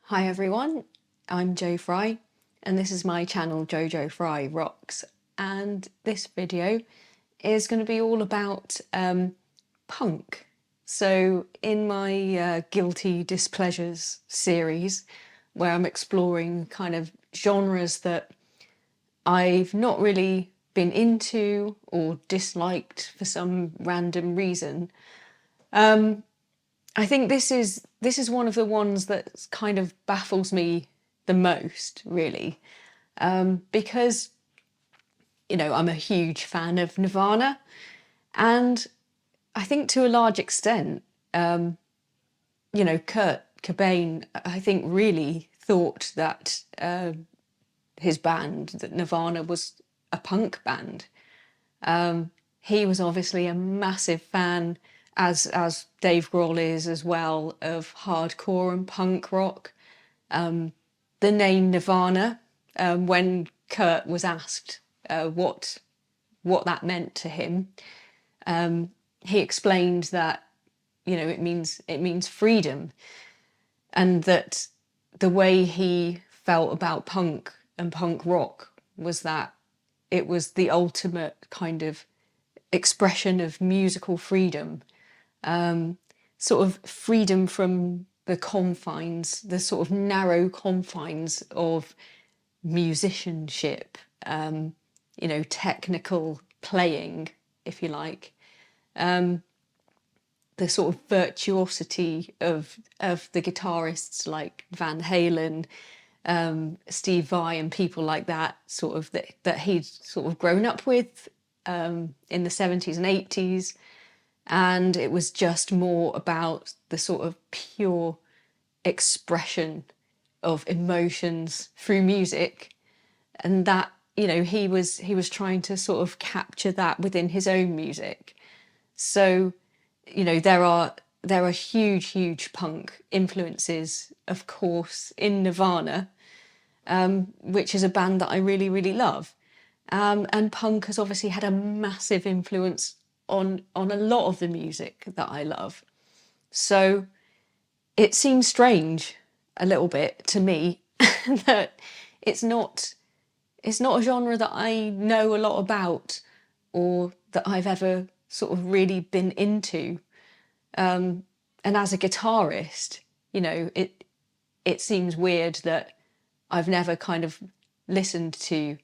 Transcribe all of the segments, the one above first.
Hi everyone, I'm Germfree and this is my channel Germfree Rocks, and this video is going to be all about punk. So in my Guilty Displeasures series, where I'm exploring kind of genres that I've not really been into or disliked for some random reason, I think this is one of the ones that kind of baffles me the most, really, because I'm a huge fan of Nirvana, and I think to a large extent, Kurt Cobain, I think, really thought that his band, that Nirvana, was a punk band. He was obviously a massive fan, as Dave Grohl is as well, of hardcore and punk rock. The name Nirvana, when Kurt was asked what that meant to him, he explained that it means freedom, and that the way he felt about punk and punk rock was that it was the ultimate kind of expression of musical freedom, sort of freedom from the confines, the sort of narrow confines of musicianship, technical playing, if you like, the sort of virtuosity of the guitarists like Van Halen, Steve Vai, and people like that, sort of that he'd sort of grown up with in the 70s and 80s. And it was just more about the sort of pure expression of emotions through music, and that he was trying to sort of capture that within his own music. So there are huge punk influences, of course, in Nirvana, which is a band that I really love, and punk has obviously had a massive influence on a lot of the music that I love. So it seems strange a little bit to me that it's not a genre that I know a lot about, or that I've ever sort of really been into. And as a guitarist, it seems weird that I've never kind of listened to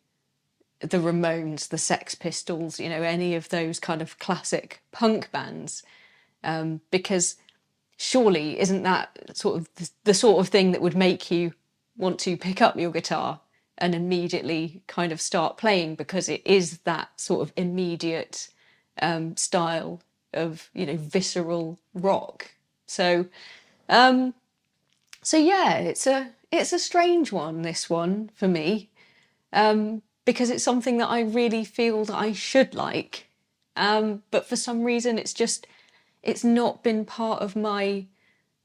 the Ramones, the Sex Pistols, any of those kind of classic punk bands, because surely isn't that sort of the sort of thing that would make you want to pick up your guitar and immediately kind of start playing, because it is that sort of immediate style of visceral rock. So yeah, it's a strange one, this one, for me, because it's something that I really feel that I should like, but for some reason it's not been part of my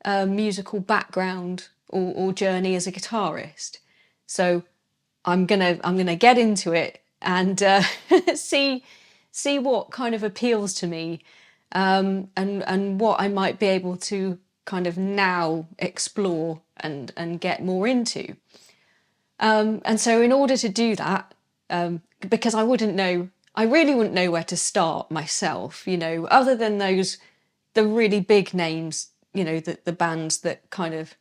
musical background or journey as a guitarist. So I'm gonna get into it and see what kind of appeals to me, and what I might be able to kind of now explore and get more into. And so in order to do that, because I really wouldn't know where to start myself, other than the really big names, the bands that kind of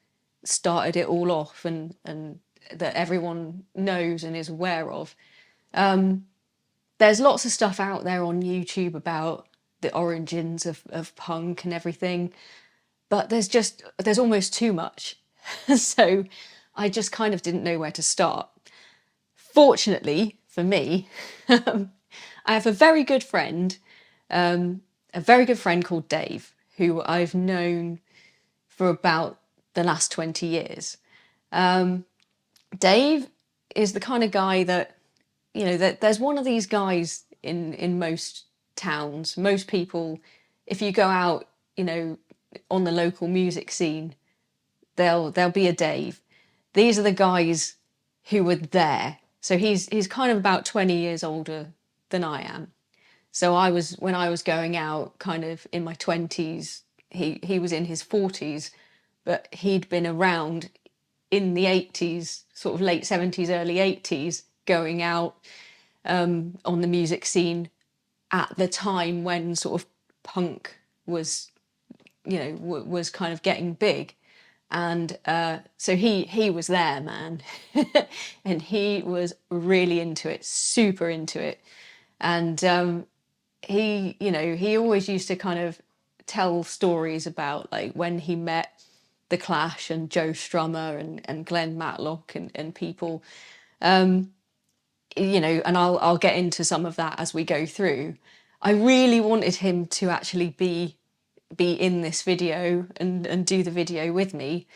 started it all off, and that everyone knows and is aware of. There's lots of stuff out there on YouTube about the origins of punk and everything, but there's almost too much. So I just kind of didn't know where to start. Fortunately for me, I have a very good friend called Dave, who I've known for about the last 20 years. Dave is the kind of guy that, that there's one of these guys in most towns. Most people, if you go out, on the local music scene, there'll be a Dave. These are the guys who were there. So he's kind of about 20 years older than I am. So when I was going out kind of in my 20s, he was in his 40s, but he'd been around in the 80s, sort of late 70s, early 80s, going out on the music scene at the time when sort of punk was, you know, was kind of getting big. And so he was there, man. And he was really into it, super into it. And he, you know, he always used to kind of tell stories about like when he met The Clash and Joe Strummer and Glenn Matlock and people, you know, and I'll get into some of that as we go through. I really wanted him to actually be in this video and do the video with me.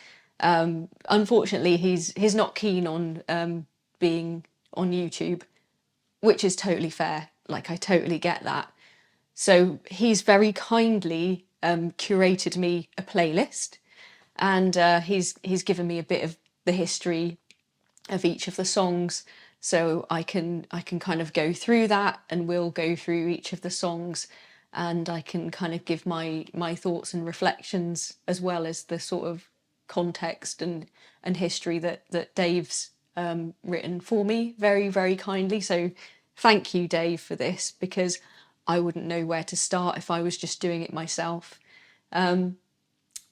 Unfortunately, he's not keen on being on YouTube, which is totally fair. Like, I totally get that. So he's very kindly curated me a playlist, and he's given me a bit of the history of each of the songs, so I can kind of go through that, and we'll go through each of the songs, and I can kind of give my thoughts and reflections, as well as the sort of context and history that Dave's written for me very, very kindly. So thank you, Dave, for this, because I wouldn't know where to start if I was just doing it myself. But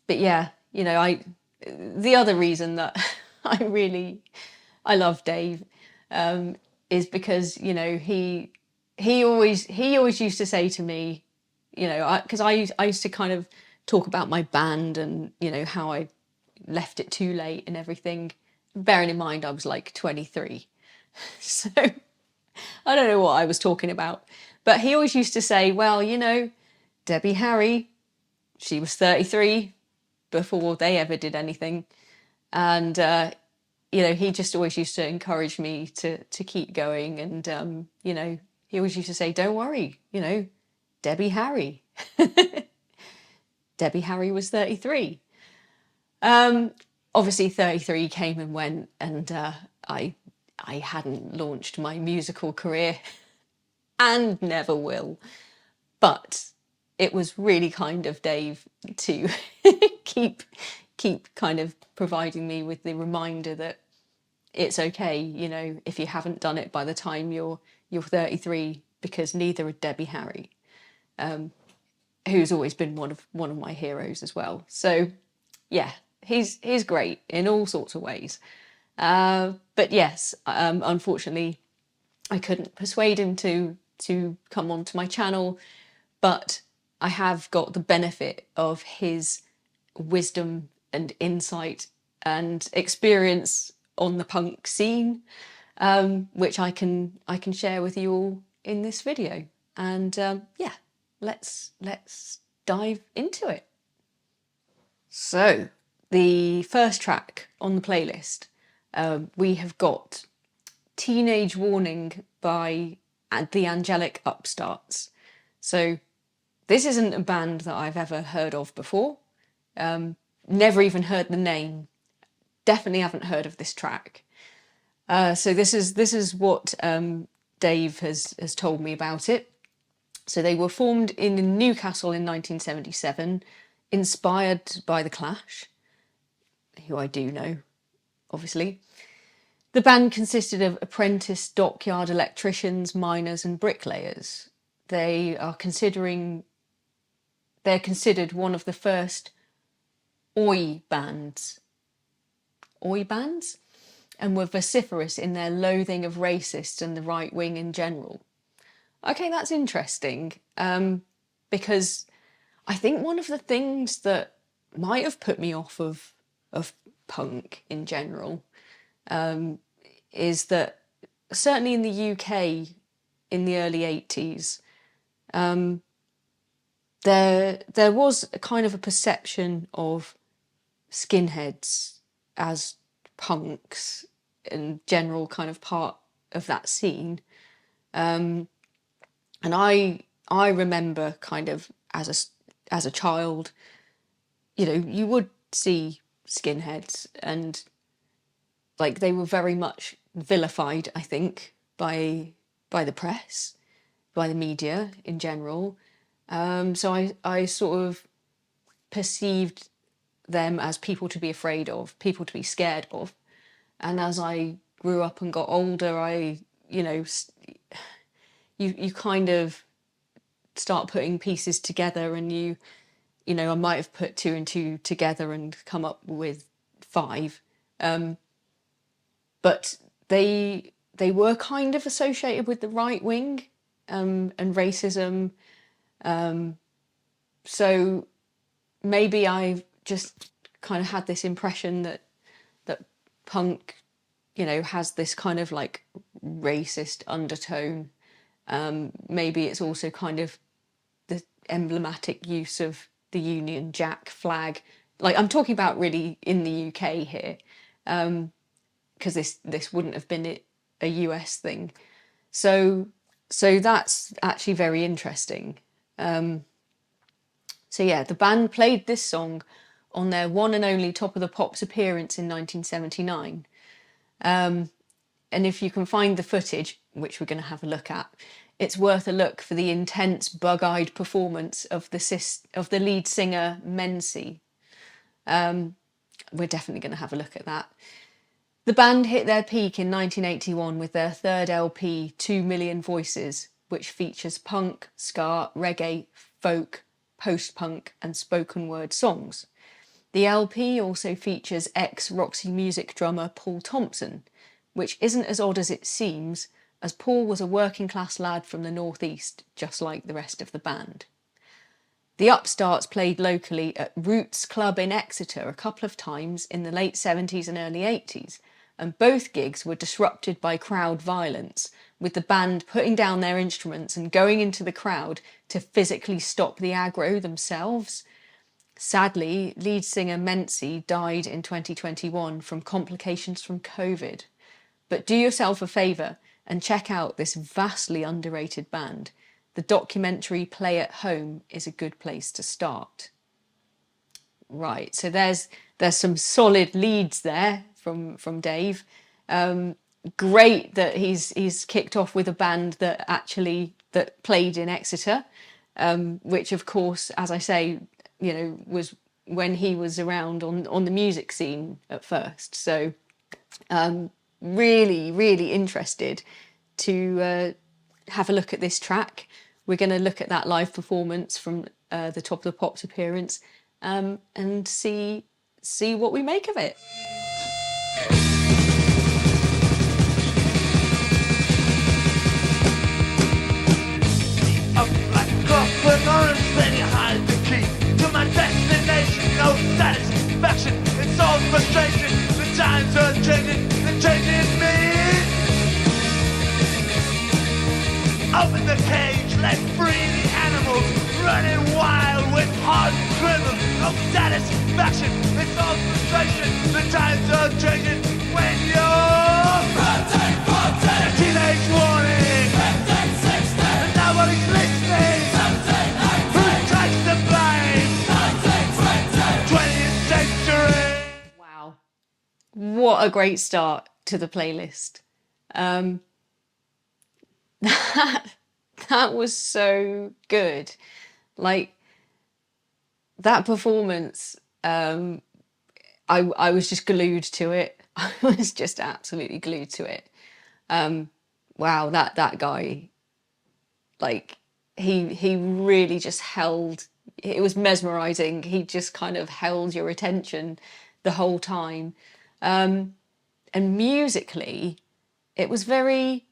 yeah, you know, the other reason that I love Dave is because, you know, he always used to say to me, you know, because I used to kind of talk about my band and, you know, how I left it too late and everything, bearing in mind I was like 23. So I don't know what I was talking about, but he always used to say, well, you know, Debbie Harry, she was 33 before they ever did anything. And, you know, he just always used to encourage me to keep going. And, you know, he always used to say, don't worry, you know, Debbie Harry. Debbie Harry was 33. Obviously 33 came and went, and I hadn't launched my musical career and never will. But it was really kind of Dave to keep kind of providing me with the reminder that it's okay, you know, if you haven't done it by the time you're 33, because neither had Debbie Harry, who's always been one of my heroes as well. So yeah, he's great in all sorts of ways. But yes, unfortunately, I couldn't persuade him to come onto my channel, but I have got the benefit of his wisdom and insight and experience on the punk scene, which I can share with you all in this video. And yeah, let's dive into it. So the first track on the playlist, we have got Teenage Warning by the Angelic Upstarts. So this isn't a band that I've ever heard of before. Never even heard the name. Definitely haven't heard of this track. So this is what Dave has told me about it. So they were formed in Newcastle in 1977, inspired by The Clash, who I do know, obviously. The band consisted of apprentice dockyard electricians, miners and bricklayers. They're considered one of the first oi bands, and were vociferous in their loathing of racists and the right wing in general. Okay, that's interesting, because I think one of the things that might have put me off of punk in general is that certainly in the UK in the early 80s, there was a kind of a perception of skinheads as punks and general kind of part of that scene. And I remember kind of as a child, you know, you would see skinheads and like they were very much vilified, I think, by the press, by the media in general. So I sort of perceived them as people to be afraid of, people to be scared of. And as I grew up and got older, you kind of start putting pieces together, and I might have put 2 and 2 together and come up with 5. But they were kind of associated with the right wing, and racism. So maybe I just kind of had this impression that punk, has this kind of like racist undertone. Maybe it's also kind of the emblematic use of the Union Jack flag. Like, I'm talking about really in the UK here, because this wouldn't have been a US thing. So that's actually very interesting. So yeah, the band played this song on their one and only Top of the Pops appearance in 1979. And if you can find the footage, which we're going to have a look at, it's worth a look for the intense, bug-eyed performance of the lead singer, Mency. We're definitely going to have a look at that. The band hit their peak in 1981 with their third LP, 2 Million Voices, which features punk, ska, reggae, folk, post-punk and spoken word songs. The LP also features ex-Roxy Music drummer Paul Thompson, which isn't as odd as it seems, as Paul was a working class lad from the northeast, just like the rest of the band. The Upstarts played locally at Roots Club in Exeter a couple of times in the late 70s and early 80s, and both gigs were disrupted by crowd violence, with the band putting down their instruments and going into the crowd to physically stop the aggro themselves. Sadly, lead singer Mency died in 2021 from complications from COVID. But do yourself a favour and check out this vastly underrated band. The documentary Play at Home is a good place to start. Right, so there's some solid leads there from Dave. Great that he's kicked off with a band that played in Exeter, which of course, as I say, was when he was around on the music scene at first. So really, really interested to have a look at this track. We're going to look at that live performance from the Top of the Pops appearance, and see what we make of it. Up like an orange, then you hide the key to my destination. No satisfaction, it's all frustration. The times are changing, they're changing me. Open the cage, let free the animals, running wild with hard criminals. No satisfaction, it's all frustration. The times are changing when you're a teenage warning. And nobody's listening. Who takes the blame? 20th century. Wow, what a great start to the playlist. That was so good. Like, that performance, I was just glued to it. I was just absolutely glued to it. Wow, that guy, like, he really just held, it was mesmerizing. He just kind of held your attention the whole time. And musically, it was very,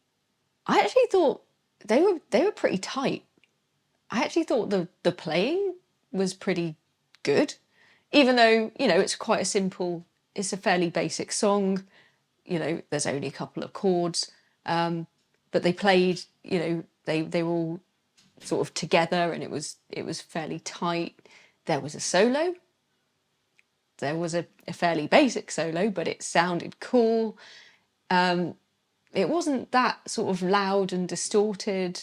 I actually thought they were pretty tight. I actually thought the playing was pretty good, even though, it's quite a simple, it's a fairly basic song. There's only a couple of chords, but they played, they were all sort of together, and it was fairly tight. There was a solo. There was a fairly basic solo, but it sounded cool. It wasn't that sort of loud and distorted,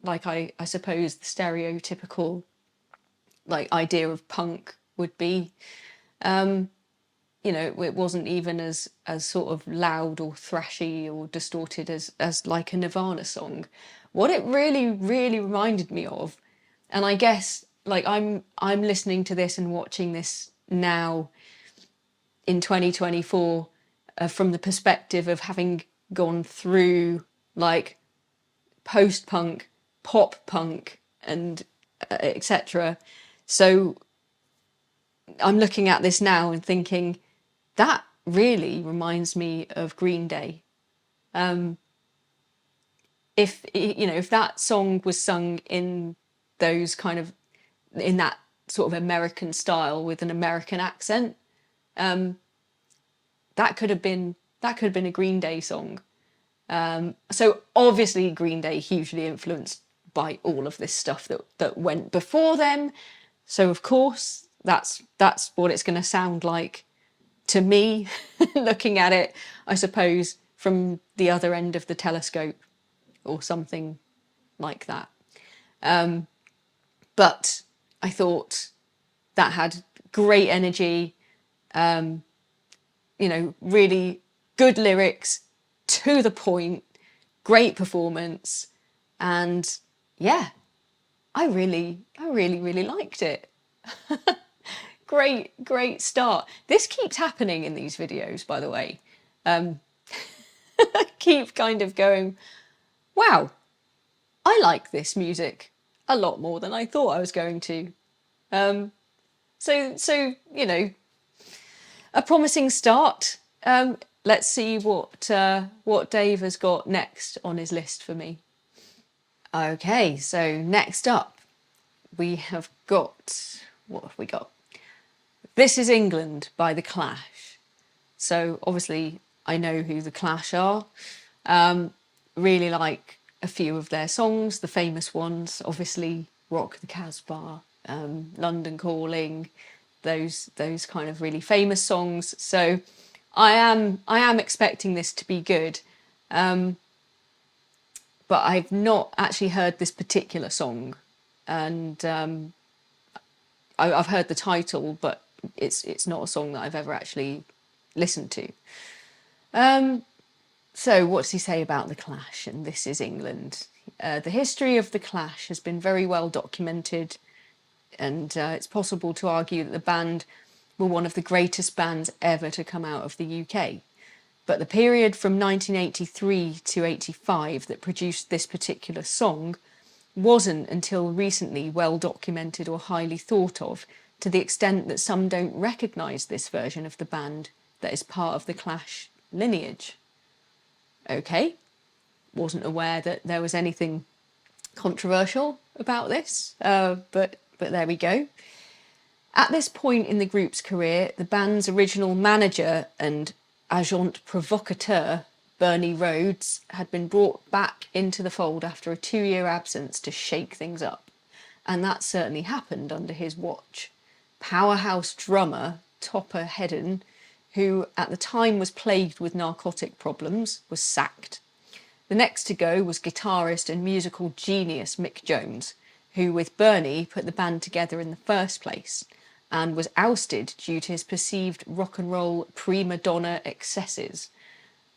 like I suppose the stereotypical like idea of punk would be. It wasn't even as sort of loud or thrashy or distorted as like a Nirvana song. What it really, really reminded me of, and I guess like I'm listening to this and watching this now in 2024 from the perspective of having gone through like post-punk, pop punk, and etc. So I'm looking at this now and thinking that really reminds me of Green Day. If you know, if that song was sung in those kind of, in that sort of American style with an American accent, that could have been a Green Day song. So obviously Green Day hugely influenced by all of this stuff that went before them. So of course that's what it's going to sound like to me, looking at it, I suppose, from the other end of the telescope or something like that. But I thought that had great energy, you know, really good lyrics, to the point, great performance, and yeah, I really liked it. Great start. This keeps happening in these videos, by the way. I keep kind of going, wow, I like this music a lot more than I thought I was going to. So you know, a promising start. Let's see what Dave has got next on his list for me. Okay, so next up we have got, what have we got? This Is England by The Clash. So obviously I know who The Clash are. Really like a few of their songs, the famous ones, obviously Rock the Casbah, London Calling, those kind of really famous songs. So I am expecting this to be good. But I've not actually heard this particular song, and I've heard the title, but it's not a song that I've ever actually listened to. So what does he say about The Clash and This Is England? The history of The Clash has been very well documented, and it's possible to argue that the band were one of the greatest bands ever to come out of the UK. But the period from 1983 to 85 that produced this particular song wasn't until recently well documented or highly thought of, to the extent that some don't recognise this version of the band that is part of the Clash lineage. Okay, wasn't aware that there was anything controversial about this, but there we go. At this point in the group's career, the band's original manager and agent provocateur, Bernie Rhodes, had been brought back into the fold after a 2-year absence to shake things up. And that certainly happened under his watch. Powerhouse drummer Topper Headon, who at the time was plagued with narcotic problems, was sacked. The next to go was guitarist and musical genius Mick Jones, who with Bernie put the band together in the first place, and was ousted due to his perceived rock and roll prima donna excesses.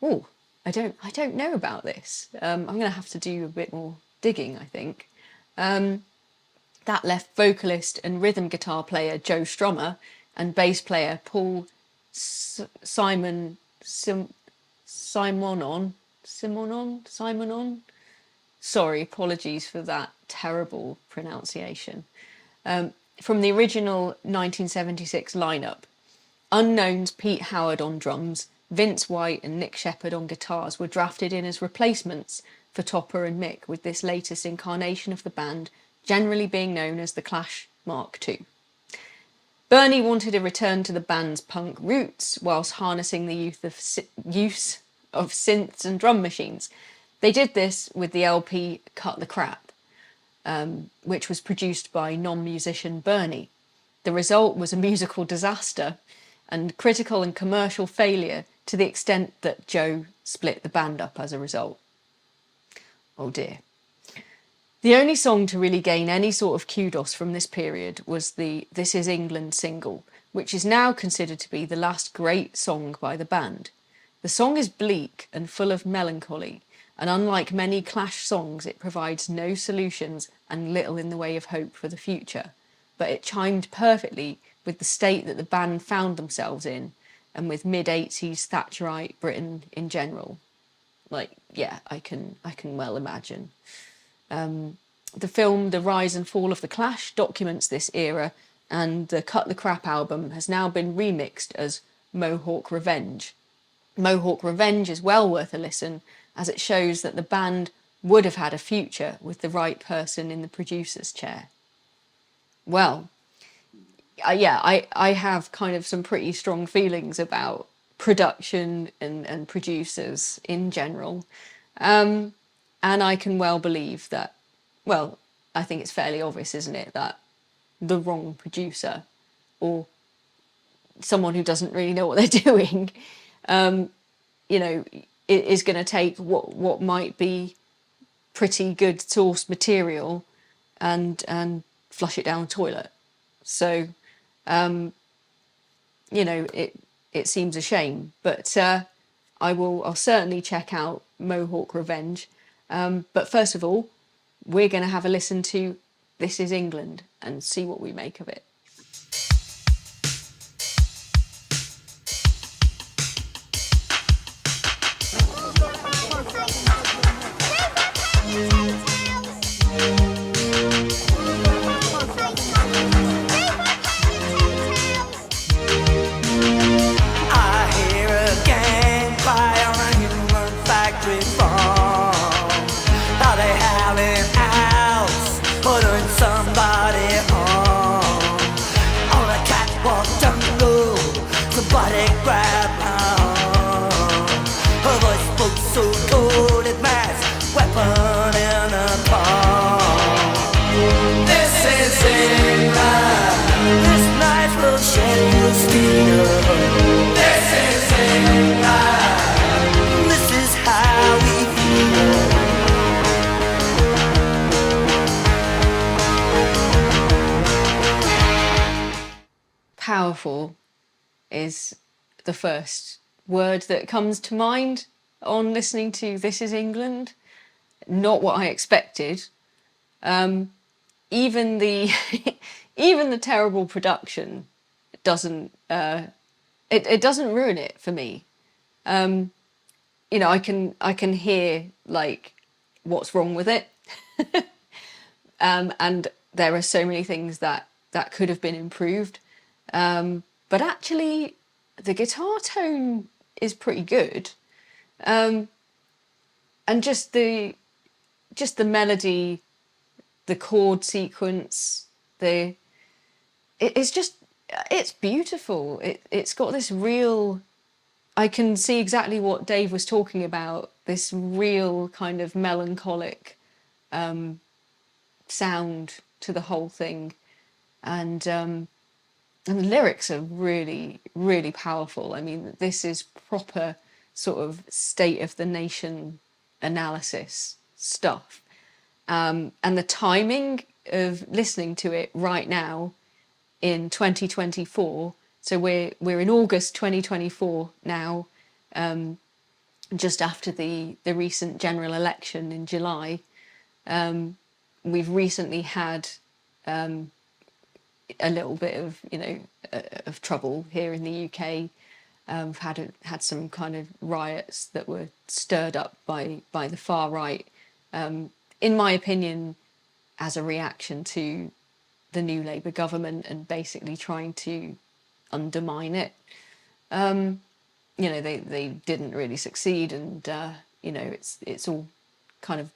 Oh, I don't know about this. I'm going to have to do a bit more digging, I think. That left vocalist and rhythm guitar player Joe Strummer and bass player Paul Simonon. Sorry, apologies for that terrible pronunciation. From the original 1976 lineup, unknowns Pete Howard on drums, Vince White and Nick Sheppard on guitars were drafted in as replacements for Topper and Mick, with this latest incarnation of the band generally being known as the Clash Mark II. Bernie wanted a return to the band's punk roots whilst harnessing the use of synths and drum machines. They did this with the LP Cut the Crap, which was produced by non-musician Bernie. The result was a musical disaster and critical and commercial failure, to the extent that Joe split the band up as a result. Oh dear. The only song to really gain any sort of kudos from this period was the This Is England single, which is now considered to be the last great song by the band. The song is bleak and full of melancholy, and unlike many Clash songs, it provides no solutions and little in the way of hope for the future. but it chimed perfectly with the state that the band found themselves in, and with mid-80s Thatcherite Britain in general. Like, yeah, I can well imagine. The film The Rise and Fall of the Clash documents this era, and the Cut the Crap album has now been remixed as Mohawk Revenge. Mohawk Revenge is well worth a listen, as it shows that the band would have had a future with the right person in the producer's chair. Well, I have kind of some pretty strong feelings about production and producers in general. And I can well believe that, well, I think it's fairly obvious, isn't it, that the wrong producer, or someone who doesn't really know what they're doing, you know, is going to take what might be pretty good source material and flush it down the toilet. So, you know, it seems a shame, but I'll certainly check out Mohawk Revenge. But first of all, we're going to have a listen to This Is England and see what we make of it. Powerful is the first word that comes to mind on listening to This Is England. Not what I expected. Even the even the terrible production doesn't it doesn't ruin it for me. You know, I can hear like what's wrong with it, and there are so many things that could have been improved. But actually, the guitar tone is pretty good, and just the melody, the chord sequence, it's beautiful. It's got this real. I can see exactly what Dave was talking about. This real kind of melancholic sound to the whole thing, and the lyrics are really, really powerful. I mean, this is proper sort of state of the nation analysis stuff. And the timing of listening to it right now in 2024, so we're in August 2024 now, just after the recent general election in July. We've recently had a little bit of, you know, of trouble here in the UK. We've had some kind of riots that were stirred up by the far right, in my opinion, as a reaction to the new Labour government and basically trying to undermine it. You know, they didn't really succeed, and you know, it's all kind of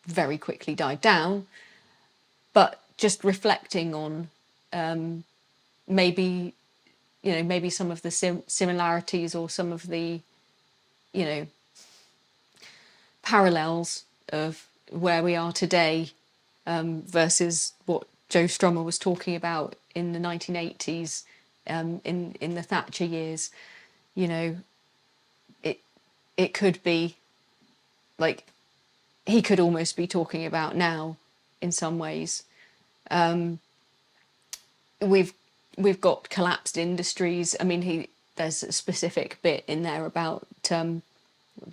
very quickly died down. But just reflecting on maybe some of the similarities or some of the, you know, parallels of where we are today versus what Joe Strummer was talking about in the 1980s, in the Thatcher years. You know, it could be like he could almost be talking about now in some ways. We've got collapsed industries. I mean, there's a specific bit in there about the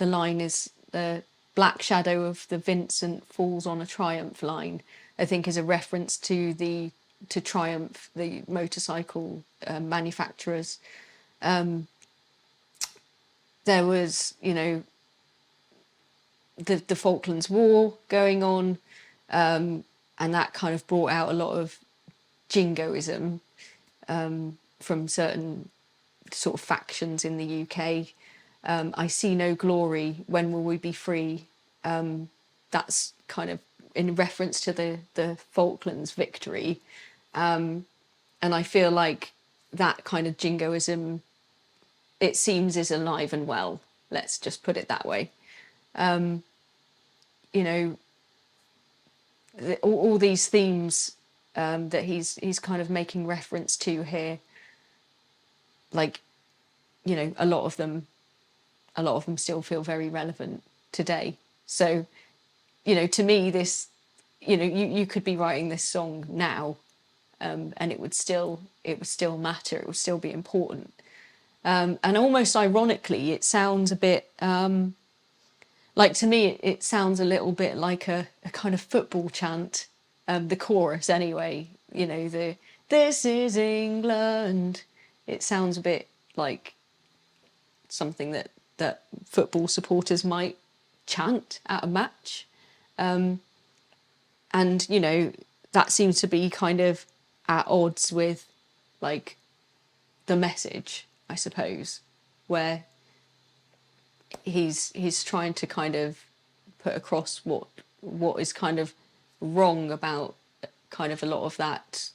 line is the black shadow of the Vincent falls on a Triumph line, I think is a reference to the to triumph the motorcycle manufacturers. There was, the Falklands War going on, and that kind of brought out a lot of jingoism from certain sort of factions in the UK. I see no glory, when will we be free? That's kind of in reference to the Falklands victory. And I feel like that kind of jingoism, it seems, is alive and well. Let's just put it that way. All these themes that he's kind of making reference to here, like, a lot of them still feel very relevant today. So, to me, this, you could be writing this song now, and it would still matter. It would still be important. And almost ironically, it sounds a bit, like, to me, it sounds a little bit like a kind of football chant, the chorus anyway, the "This is England." It sounds a bit like something that football supporters might chant at a match. And, that seems to be kind of at odds with, like, the message, I suppose, where he's trying to kind of put across what is kind of wrong about kind of a lot of that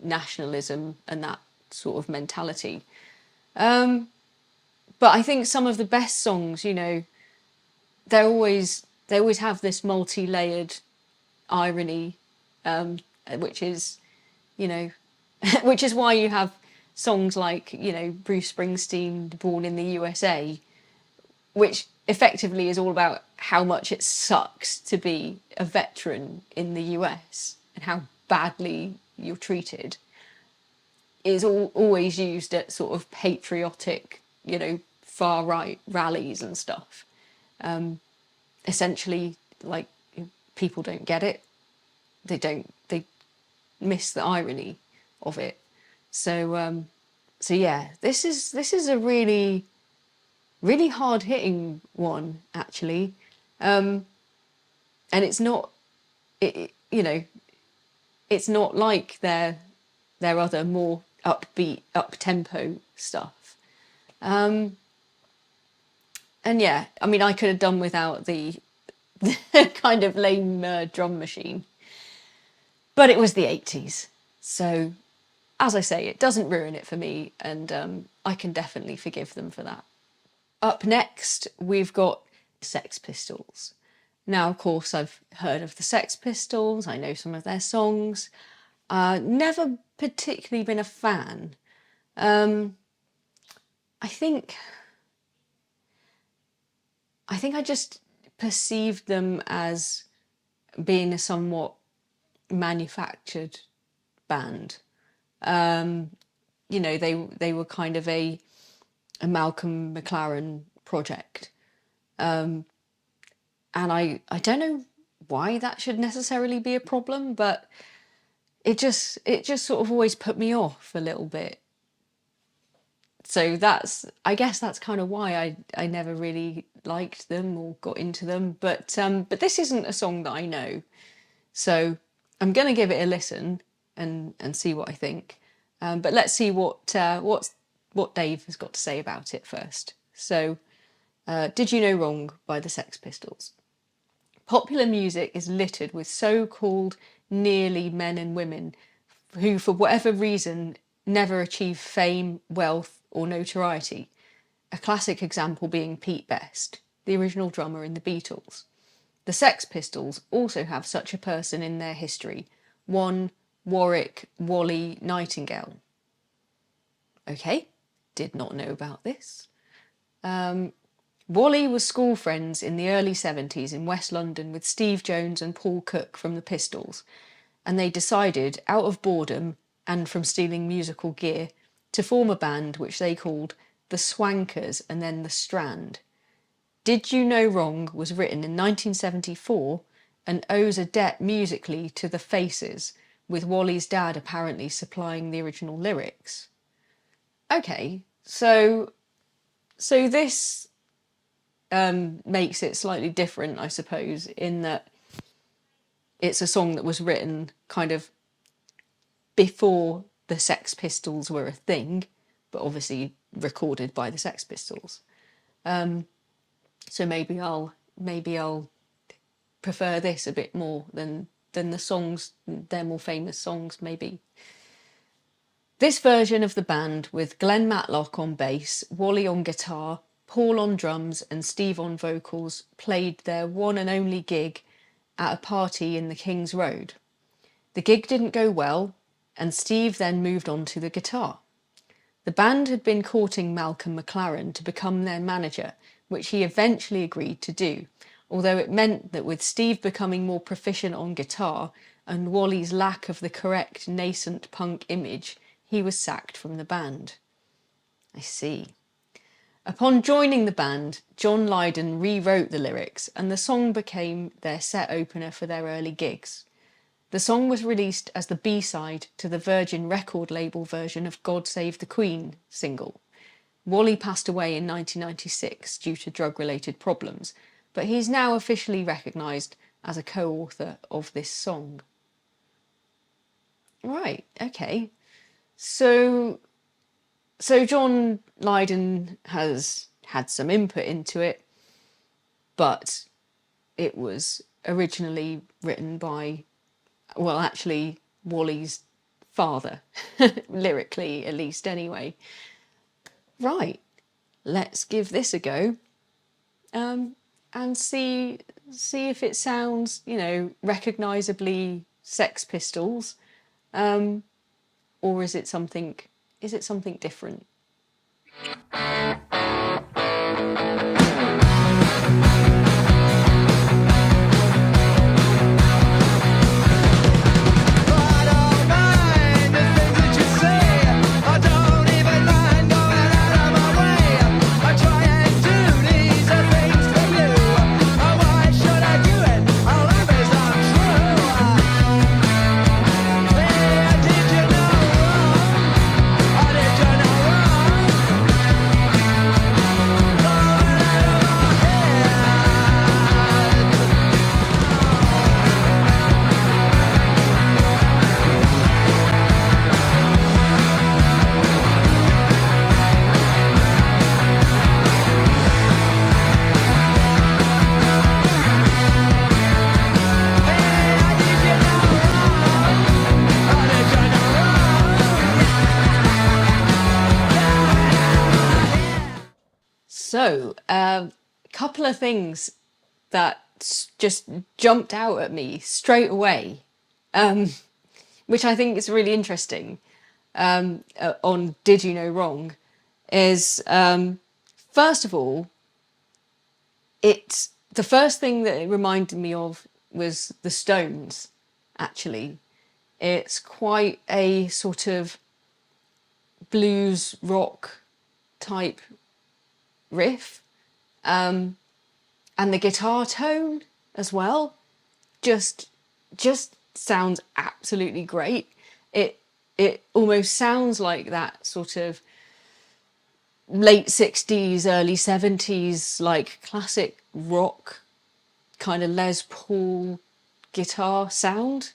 nationalism and that sort of mentality. But I think some of the best songs, they always have this multi-layered irony, which is, which is why you have songs like, Bruce Springsteen, Born in the USA, which effectively is all about how much it sucks to be a veteran in the US and how badly you're treated, is always used at sort of patriotic, far right rallies and stuff. Essentially, like, people don't get it. They miss the irony of it. So yeah, this is a really, really hard hitting one, actually. And it's not, it's not like their other more upbeat, up-tempo stuff. And yeah, I mean, I could have done without the kind of lame drum machine, but it was the 80s. So, as I say, it doesn't ruin it for me, and I can definitely forgive them for that. Up next, we've got Sex Pistols. Now, of course, I've heard of the Sex Pistols. I know some of their songs. Never particularly been a fan. I think I just perceived them as being a somewhat manufactured band. They were kind of a Malcolm McLaren project. And I don't know why that should necessarily be a problem, but it just sort of always put me off a little bit. So I guess that's kind of why I never really liked them or got into them. But this isn't a song that I know, so I'm going to give it a listen and see what I think. But let's see what Dave has got to say about it first. So, Did You Know Wrong by the Sex Pistols. Popular music is littered with so-called nearly men and women who, for whatever reason, never achieve fame, wealth, or notoriety. A classic example being Pete Best, the original drummer in the Beatles. The Sex Pistols also have such a person in their history, one Warwick Wally Nightingale. Okay, did not know about this. Wally was school friends in the early 70s in West London with Steve Jones and Paul Cook from the Pistols, and they decided, out of boredom and from stealing musical gear, to form a band which they called the Swankers and then the Strand. Did You Know Wrong was written in 1974 and owes a debt musically to the Faces, with Wally's dad apparently supplying the original lyrics. Okay, so this makes it slightly different, I suppose, in that it's a song that was written kind of before the Sex Pistols were a thing, but obviously recorded by the Sex Pistols. So maybe I'll prefer this a bit more than the songs, their more famous songs, maybe. This version of the band, with Glenn Matlock on bass, Wally on guitar, Paul on drums and Steve on vocals, played their one and only gig at a party in the King's Road. The gig didn't go well, and Steve then moved on to the guitar. The band had been courting Malcolm McLaren to become their manager, which he eventually agreed to do, although it meant that with Steve becoming more proficient on guitar and Wally's lack of the correct nascent punk image, he was sacked from the band. I see. Upon joining the band, John Lydon rewrote the lyrics, and the song became their set opener for their early gigs. The song was released as the B-side to the Virgin record label version of God Save the Queen single. Wally passed away in 1996 due to drug-related problems, but he's now officially recognised as a co-author of this song. Right, okay. So John Lydon has had some input into it, but it was originally written by, well, actually, Wally's father, lyrically at least anyway. Right, let's give this a go, and see if it sounds, recognisably Sex Pistols, or is it something different? So, a couple of things that just jumped out at me straight away, which I think is really interesting, on Did You Know Wrong, is, first of all, the first thing that it reminded me of was the Stones, actually. It's quite a sort of blues rock type riff, and the guitar tone as well just sounds absolutely great. It almost sounds like that sort of late 60s, early 70s, like classic rock kind of Les Paul guitar sound.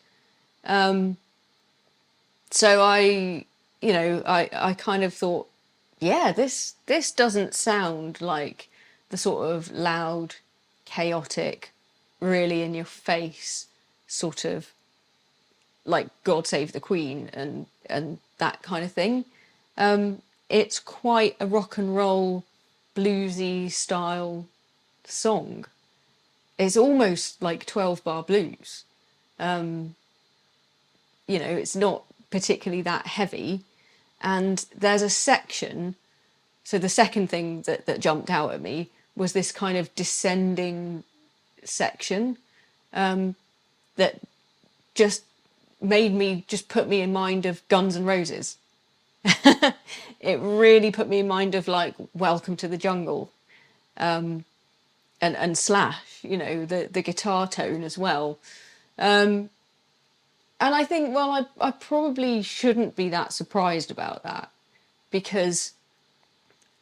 So I kind of thought, yeah, this doesn't sound like the sort of loud, chaotic, really in your face sort of like God Save the Queen and that kind of thing. It's quite a rock and roll, bluesy style song. It's almost like 12-bar blues. It's not particularly that heavy. And there's a section, so the second thing that jumped out at me was this kind of descending section, that just put me in mind of Guns N' Roses. It really put me in mind of like Welcome to the Jungle, and Slash, the guitar tone as well. And I think, well, I probably shouldn't be that surprised about that, because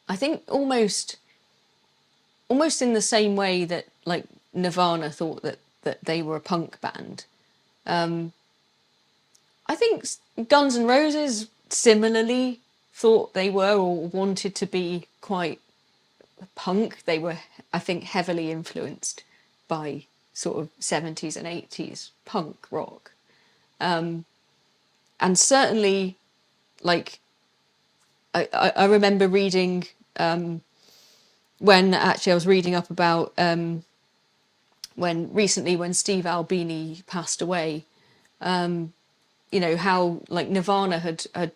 I think almost in the same way that like Nirvana thought that they were a punk band, I think Guns N' Roses similarly thought they were, or wanted to be, quite punk. They were, I think, heavily influenced by sort of 70s and 80s punk rock. And certainly, like, I remember reading, when actually I was reading up about when Steve Albini passed away, you know, how like Nirvana had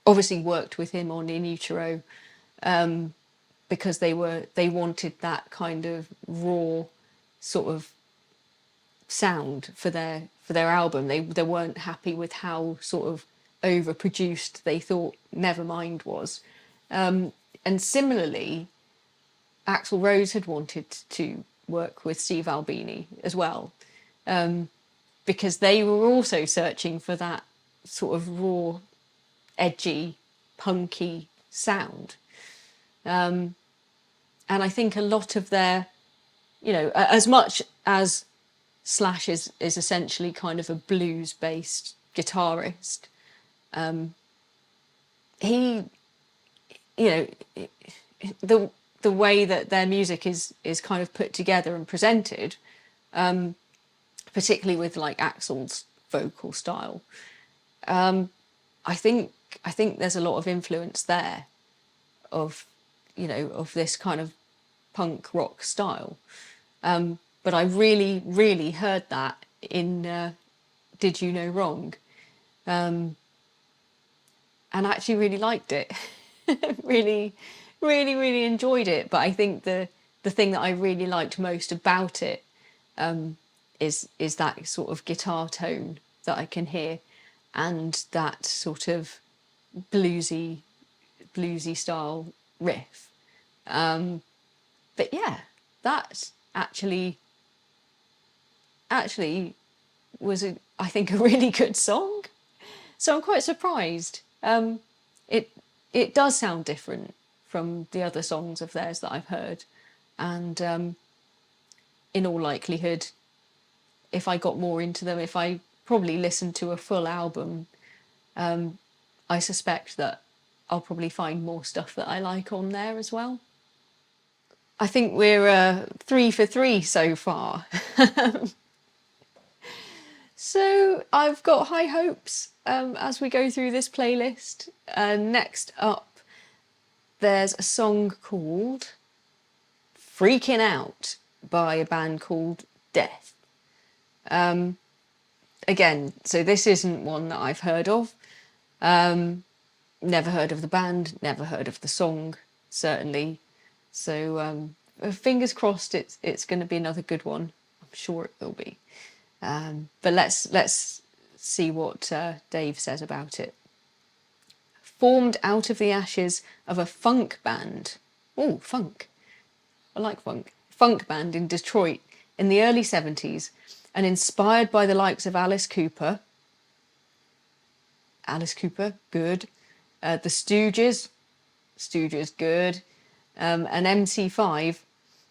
obviously worked with him on In Utero, because they wanted that kind of raw sort of sound for their album. They weren't happy with how sort of overproduced they thought Nevermind was. And similarly, Axl Rose had wanted to work with Steve Albini as well, because they were also searching for that sort of raw, edgy, punky sound. And I think a lot of their, you know, as much as Slash is essentially kind of a blues-based guitarist, he, you know, the way that their music is kind of put together and presented, particularly with like Axl's vocal style, I think there's a lot of influence there of, you know, of this kind of punk rock style. But I really, really heard that in Did You Know Wrong, and actually really liked it. really, really, really enjoyed it. But I think the thing that I really liked most about it is that sort of guitar tone that I can hear, and that sort of bluesy style riff. But yeah, that actually was I think a really good song. So I'm quite surprised. It does sound different from the other songs of theirs that I've heard, and in all likelihood, if I got more into them, if I probably listened to a full album, I suspect that I'll probably find more stuff that I like on there as well. I think we're 3 for 3 so far. So I've got high hopes as we go through this playlist. Next up, there's a song called Freakin' Out by a band called Death. Again, so this isn't one that I've heard of. Never heard of the band, never heard of the song, certainly. So fingers crossed it's going to be another good one. I'm sure it will be. But let's see what Dave says about it. Formed out of the ashes of a funk band. Oh, funk. I like funk. Funk band in Detroit in the early 70s, and inspired by the likes of Alice Cooper, good. The Stooges, good. And MC5,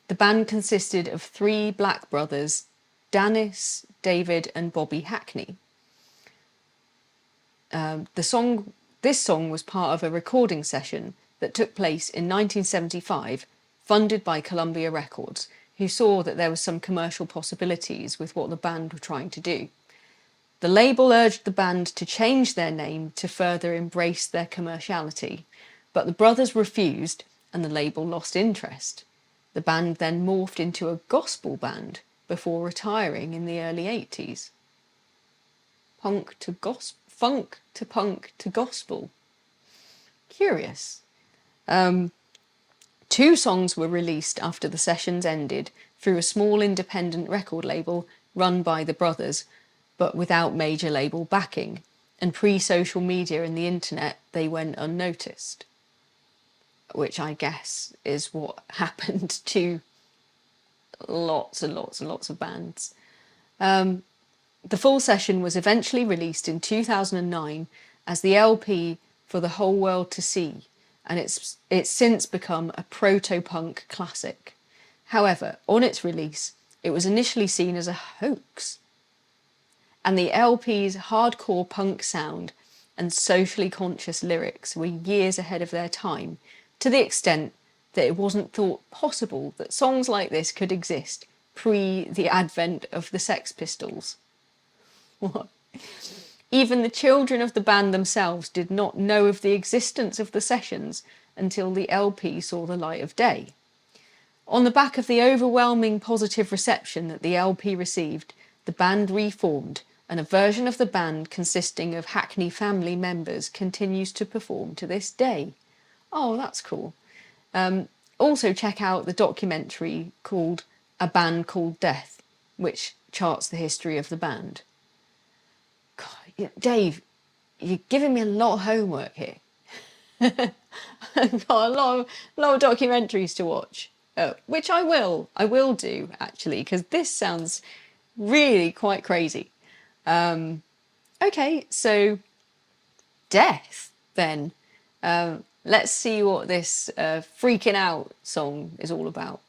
the band consisted of 3 black brothers, Dennis, David and Bobby Hackney. This song was part of a recording session that took place in 1975, funded by Columbia Records, who saw that there was some commercial possibilities with what the band were trying to do. The label urged the band to change their name to further embrace their commerciality, but the brothers refused and the label lost interest. The band then morphed into a gospel band before retiring in the early 80s. Funk to punk to gospel. Curious. 2 songs were released after the sessions ended through a small independent record label run by the brothers, but without major label backing, and pre-social media and the internet, they went unnoticed. Which I guess is what happened to lots and lots and lots of bands. The full session was eventually released in 2009 as the LP for the whole world to see, and it's since become a proto-punk classic. However, on its release, it was initially seen as a hoax, and the LP's hardcore punk sound and socially conscious lyrics were years ahead of their time, to the extent that it wasn't thought possible that songs like this could exist pre the advent of the Sex Pistols. What? Even the children of the band themselves did not know of the existence of the sessions until the LP saw the light of day. On the back of the overwhelming positive reception that the LP received, the band reformed, and a version of the band consisting of Hackney family members continues to perform to this day. Oh, that's cool. Also check out the documentary called A Band Called Death, which charts the history of the band. God, Dave, you're giving me a lot of homework here. I've got a lot of documentaries to watch, which I will do actually, because this sounds really quite crazy. Okay, so death then. Let's see what this Freakin Out song is all about.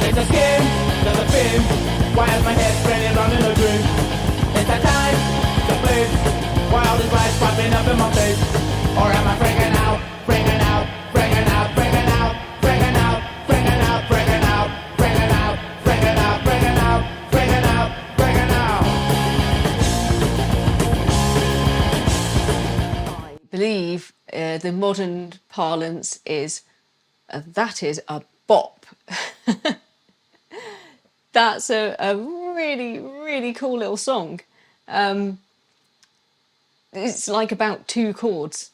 It's a scheme, there's a theme. Why is my head spinning round in a dream? It's that time to please. Why all these lights popping up in my face? Or am I freaking out, freaking out, freaking out, freaking out, freaking out, freaking out, freaking out, freaking out, freaking out, freaking out, freaking out, freaking out? I believe the modern parlance is that is a bop. That's a really, really cool little song. It's like about 2 chords.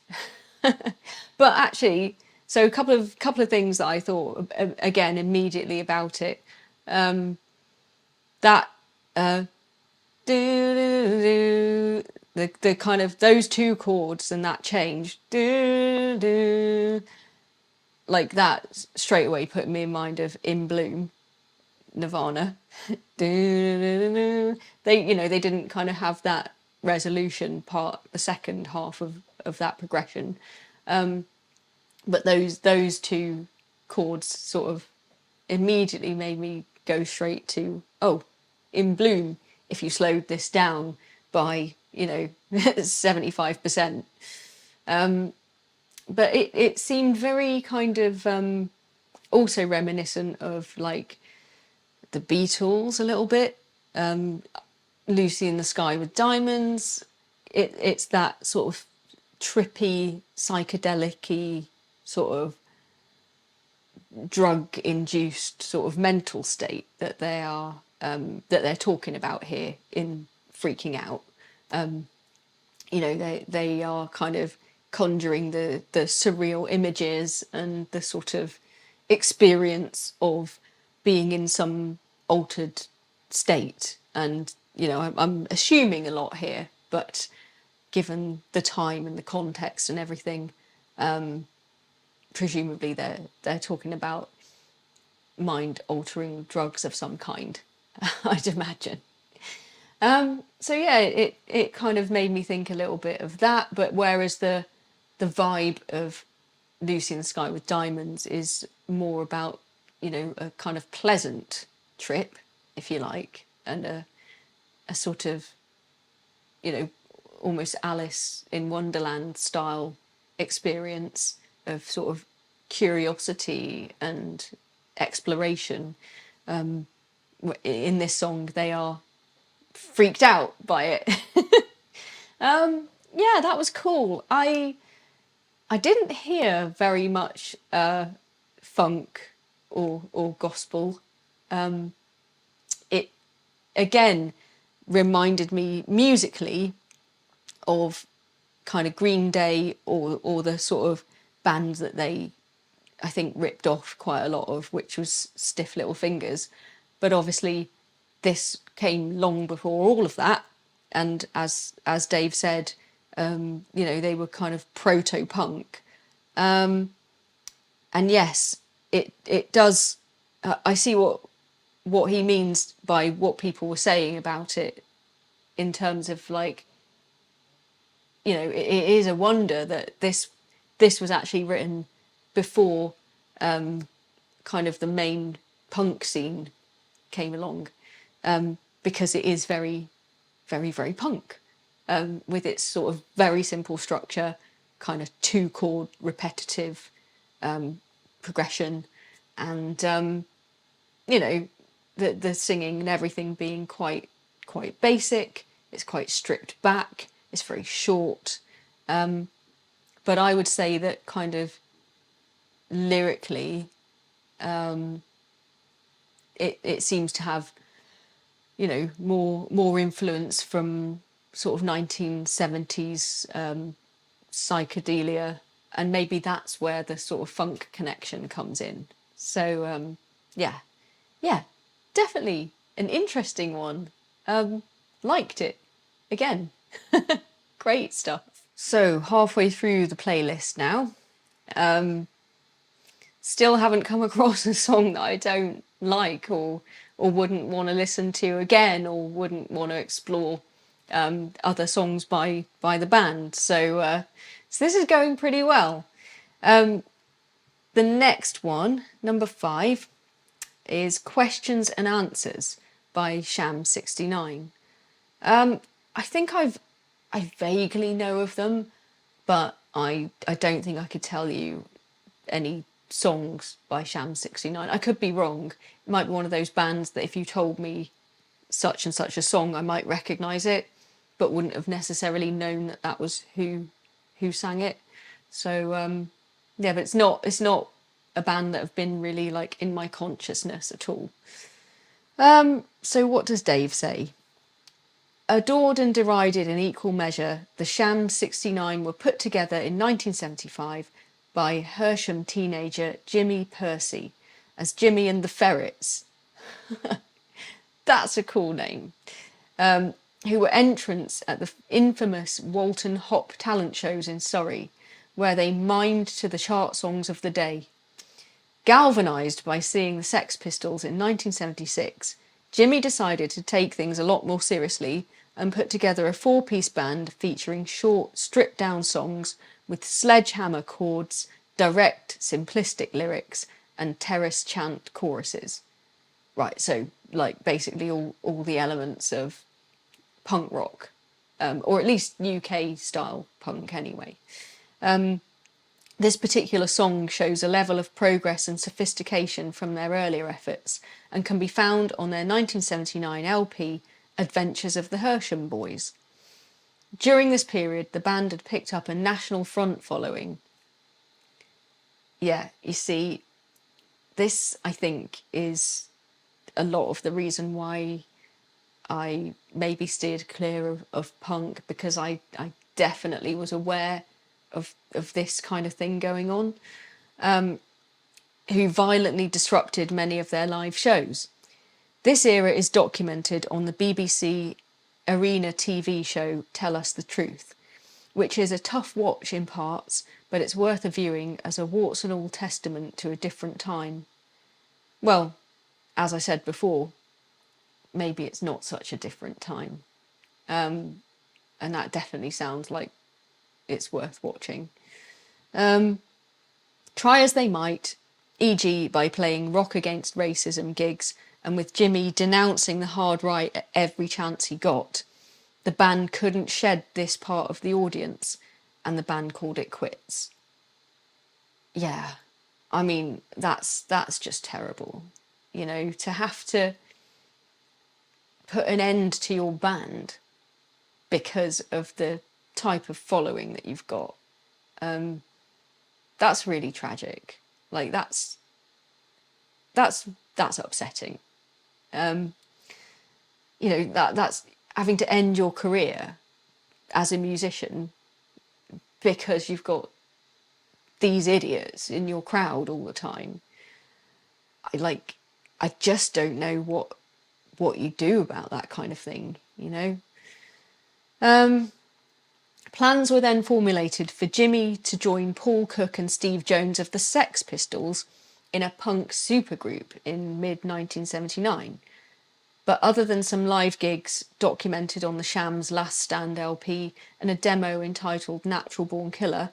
But actually, so a couple of things that I thought again immediately about it. That the kind of those 2 chords and that change, like that straight away put me in mind of In Bloom, Nirvana. They didn't kind of have that resolution part, the second half of that progression, but those 2 chords sort of immediately made me go straight to, oh, In Bloom, if you slowed this down by 75%. But it seemed very kind of also reminiscent of like the Beatles a little bit, Lucy in the Sky with Diamonds. It's that sort of trippy, psychedelic-y sort of drug-induced sort of mental state that they are that they're talking about here in Freaking Out. They are kind of conjuring the surreal images and the sort of experience of being in some altered state. And I'm assuming a lot here, but given the time and the context and everything, presumably they're talking about mind-altering drugs of some kind, I'd imagine. So yeah, it kind of made me think a little bit of that, but whereas the vibe of Lucy in the Sky with Diamonds is more about, a kind of pleasant trip, if you like, and a sort of, almost Alice in Wonderland style experience of sort of curiosity and exploration. In this song, they are freaked out by it. Yeah, that was cool. I didn't hear very much funk or gospel. It again reminded me musically of kind of Green Day or the sort of bands that they I think, ripped off quite a lot of, which was Stiff Little Fingers. But obviously this came long before all of that. And as Dave said, they were kind of proto-punk. And yes, it does. I see what he means by what people were saying about it, in terms of like, it is a wonder that this was actually written before kind of the main punk scene came along, because it is very, very, very punk, with its sort of very simple structure, kind of 2-chord repetitive progression, and the singing and everything being quite basic. It's quite stripped back. It's very short, but I would say that kind of lyrically, it seems to have, more influence from sort of 1970s psychedelia, and maybe that's where the sort of funk connection comes in. So yeah, definitely an interesting one. Liked it again. Great stuff. So halfway through the playlist now. Still haven't come across a song that I don't like, or wouldn't want to listen to again, or wouldn't want to explore other songs by the band. So this is going pretty well. The next one, number 5, is Questions and Answers by Sham 69. I think I vaguely know of them, but I don't think I could tell you any songs by Sham 69. I could be wrong. It might be one of those bands that if you told me such and such a song, I might recognise it, but wouldn't have necessarily known that was who sang it. So yeah, but it's not a band that have been really like in my consciousness at all. So what does Dave say? Adored and derided in equal measure, the Sham 69 were put together in 1975 by Hersham teenager Jimmy Percy as Jimmy and the Ferrets. That's a cool name. Who were entrants at the infamous Walton Hop talent shows in Surrey, where they mimed to the chart songs of the day. Galvanised by seeing the Sex Pistols in 1976, Jimmy decided to take things a lot more seriously and put together a 4-piece band featuring short, stripped-down songs with sledgehammer chords, direct, simplistic lyrics, and terrace chant choruses. Right, so like basically all the elements of punk rock, or at least UK style punk anyway. This particular song shows a level of progress and sophistication from their earlier efforts, and can be found on their 1979 LP, Adventures of the Hersham Boys. During this period, the band had picked up a national front following. Yeah, you see, this, I think, is a lot of the reason why I maybe steered clear of punk, because I definitely was aware of this kind of thing going on, who violently disrupted many of their live shows. This era is documented on the BBC Arena TV show Tell Us the Truth, which is a tough watch in parts, but it's worth a viewing as a warts and all testament to a different time. Well, as I said before, maybe it's not such a different time. And that definitely sounds like it's worth watching. Try as they might, e.g. by playing Rock Against Racism gigs and with Jimmy denouncing the hard right at every chance he got, the band couldn't shed this part of the audience, and the band called it quits. Yeah, I mean, that's just terrible. You know, to have to put an end to your band because of the type of following that you've got. That's really tragic. Like that's upsetting. You know, that's having to end your career as a musician because you've got these idiots in your crowd all the time. I just don't know what you do about that kind of thing, you know. Plans were then formulated for Jimmy to join Paul Cook and Steve Jones of the Sex Pistols in a punk supergroup in mid-1979. But other than some live gigs documented on the Sham's Last Stand LP and a demo entitled Natural Born Killer,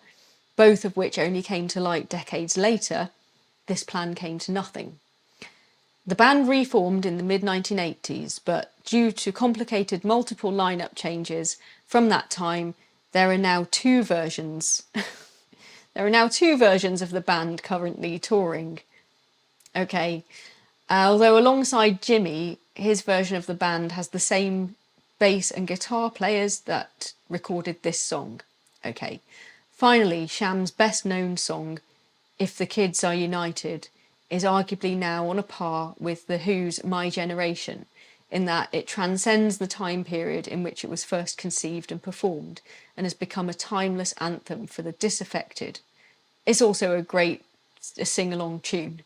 both of which only came to light decades later, this plan came to nothing. The band reformed in the mid-1980s, but due to complicated multiple lineup changes from that time, there are now two versions. There are now two versions of the band currently touring. Okay, although alongside Jimmy, his version of the band has the same bass and guitar players that recorded this song. Okay, finally, Sham's best known song, If the Kids Are United, is arguably now on a par with The Who's My Generation, in that it transcends the time period in which it was first conceived and performed, and has become a timeless anthem for the disaffected. It's also a great sing-along tune.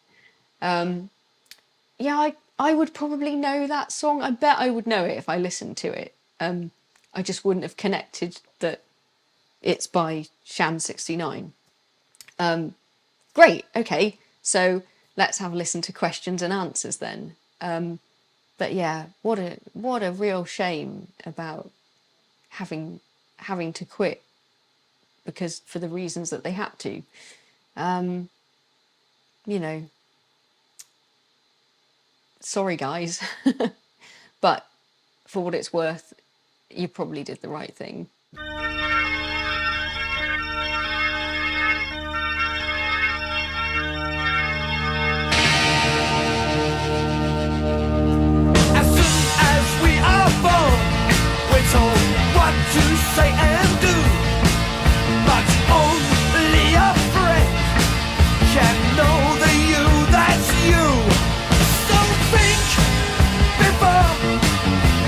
Yeah, I would probably know that song. I bet I would know it if I listened to it. I just wouldn't have connected that it's by Sham 69. Great, okay, so let's have a listen to questions and answers then. But yeah, what a real shame about having to quit because for the reasons that they had to. You know, sorry guys, but for what it's worth, you probably did the right thing. Told what to say and do, but only a friend can know the you that's you. So think before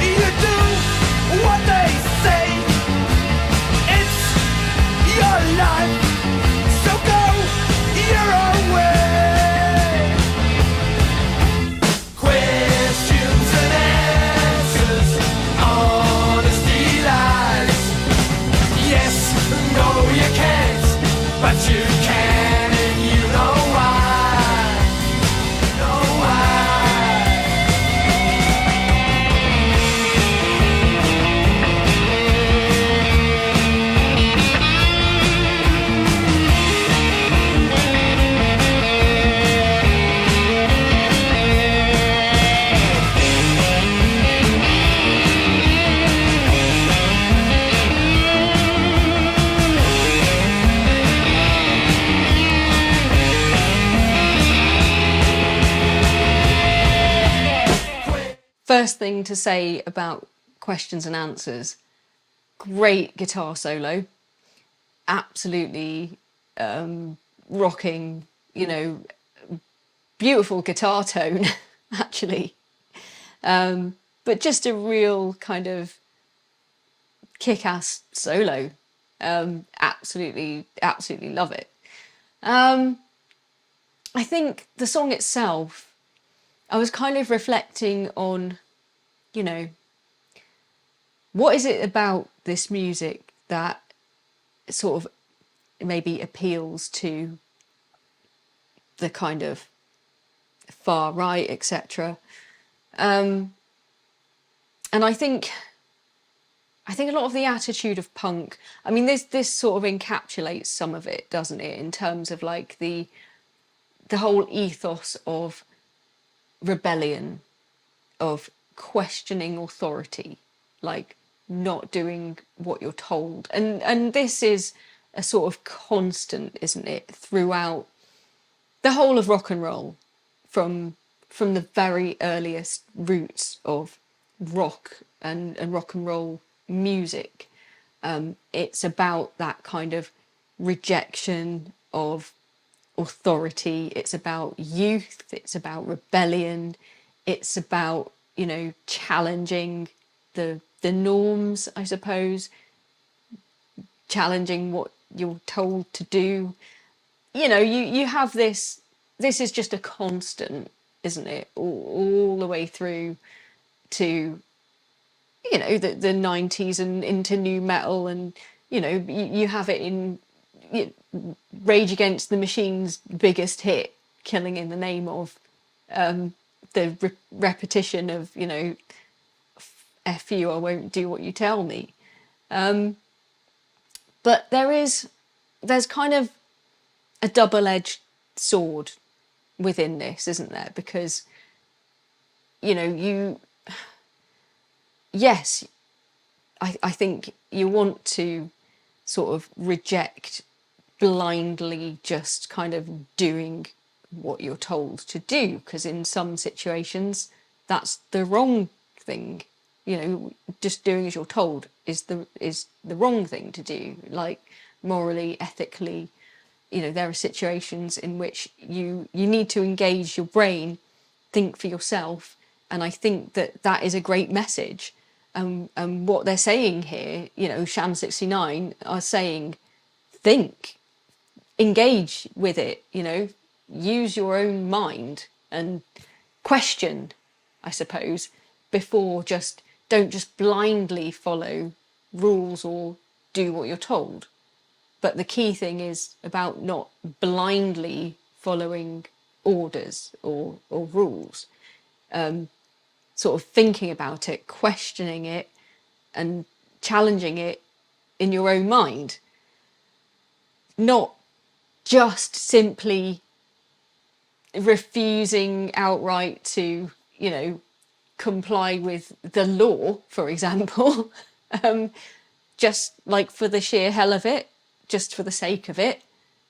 you do what they say. It's your life, so go your own way. Questions and answers on no, you can't, but you can, and you know why. You know First thing to say about questions and answers, great guitar solo, absolutely rocking, you know, beautiful guitar tone, actually. But just a real kind of kick-ass solo. Absolutely love it. I think the song itself, I was kind of reflecting on, you know, what is it about this music that sort of maybe appeals to the kind of far right, etc. And I think a lot of the attitude of punk, I mean, this sort of encapsulates some of it, doesn't it? In terms of like the whole ethos of rebellion, of questioning authority, like not doing what you're told. And this is a sort of constant, isn't it, throughout the whole of rock and roll, from the very earliest roots of rock and rock and roll music. It's about that kind of rejection of authority. It's about youth. It's about rebellion. It's about, you know, challenging the norms, I suppose, challenging what you're told to do. you know, you have this. This is just a constant, isn't it? All the way through to, you know, the 90s and into new metal, and you know, you have it in Rage Against the Machine's biggest hit, Killing in the Name of, the repetition of, you know, F you, I won't do what you tell me. But there's kind of a double-edged sword within this, isn't there? Because, you know, yes, I think you want to sort of reject blindly just kind of doing what you're told to do, because in some situations that's the wrong thing. You know, just doing as you're told is the wrong thing to do, like morally, ethically. You know, there are situations in which you need to engage your brain, think for yourself, and I think that is a great message. And what they're saying here, you know, Sham 69 are saying, think, engage with it, you know, use your own mind and question, I suppose, before don't just blindly follow rules or do what you're told. But the key thing is about not blindly following orders or rules. Sort of thinking about it, questioning it, and challenging it in your own mind. Not just simply refusing outright to, you know, comply with the law, for example, just like for the sheer hell of it, just for the sake of it,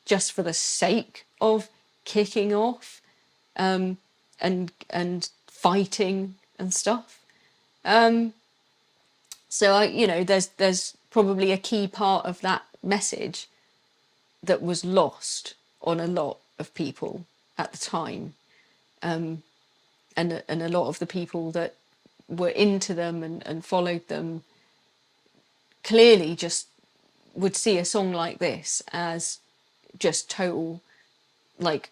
just for the sake of kicking off, and fighting and stuff. So you know, there's probably a key part of that message that was lost on a lot of people at the time, and a lot of the people that were into them and followed them clearly just would see a song like this as just total, like,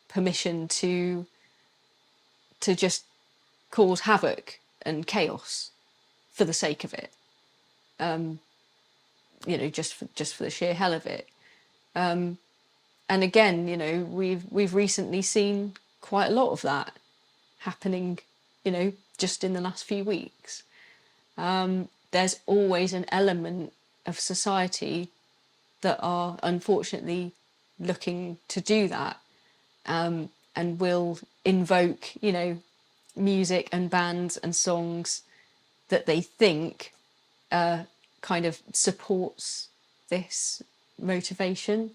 permission to just cause havoc and chaos for the sake of it. You know, just for the sheer hell of it. And again, you know, we've recently seen quite a lot of that happening, you know, just in the last few weeks. There's always an element of society that are unfortunately looking to do that, and will invoke, you know, music and bands and songs that they think kind of supports this motivation.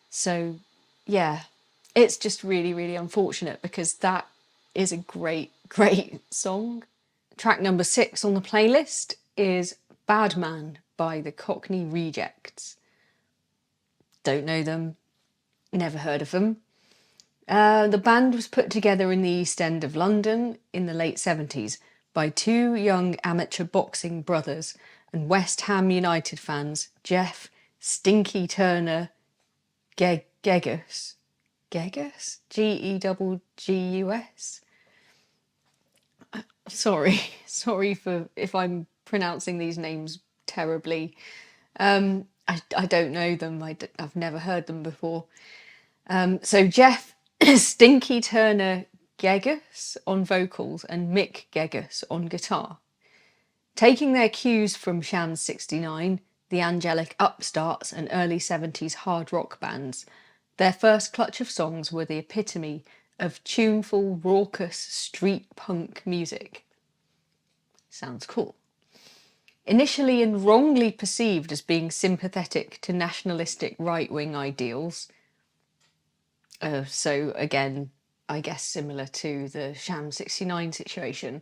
So yeah, it's just really, really unfortunate, because that is a great song. Track number 6 on the playlist is Bad Man by the Cockney Rejects. Don't know them, never heard of them. The band was put together in the East End of London in the late 70s by 2 young amateur boxing brothers and West Ham United fans, Jeff Stinky Turner Geggus? Geggus? Sorry for if I'm pronouncing these names terribly. I don't know them. I've never heard them before. So Jeff Stinky Turner Geggus on vocals and Mick Geggus on guitar. Taking their cues from Sham 69, the Angelic, Upstarts and early 70s hard rock bands, their first clutch of songs were the epitome of tuneful, raucous street punk music. Sounds cool. Initially and wrongly perceived as being sympathetic to nationalistic right-wing ideals, so again, I guess similar to the Sham 69 situation,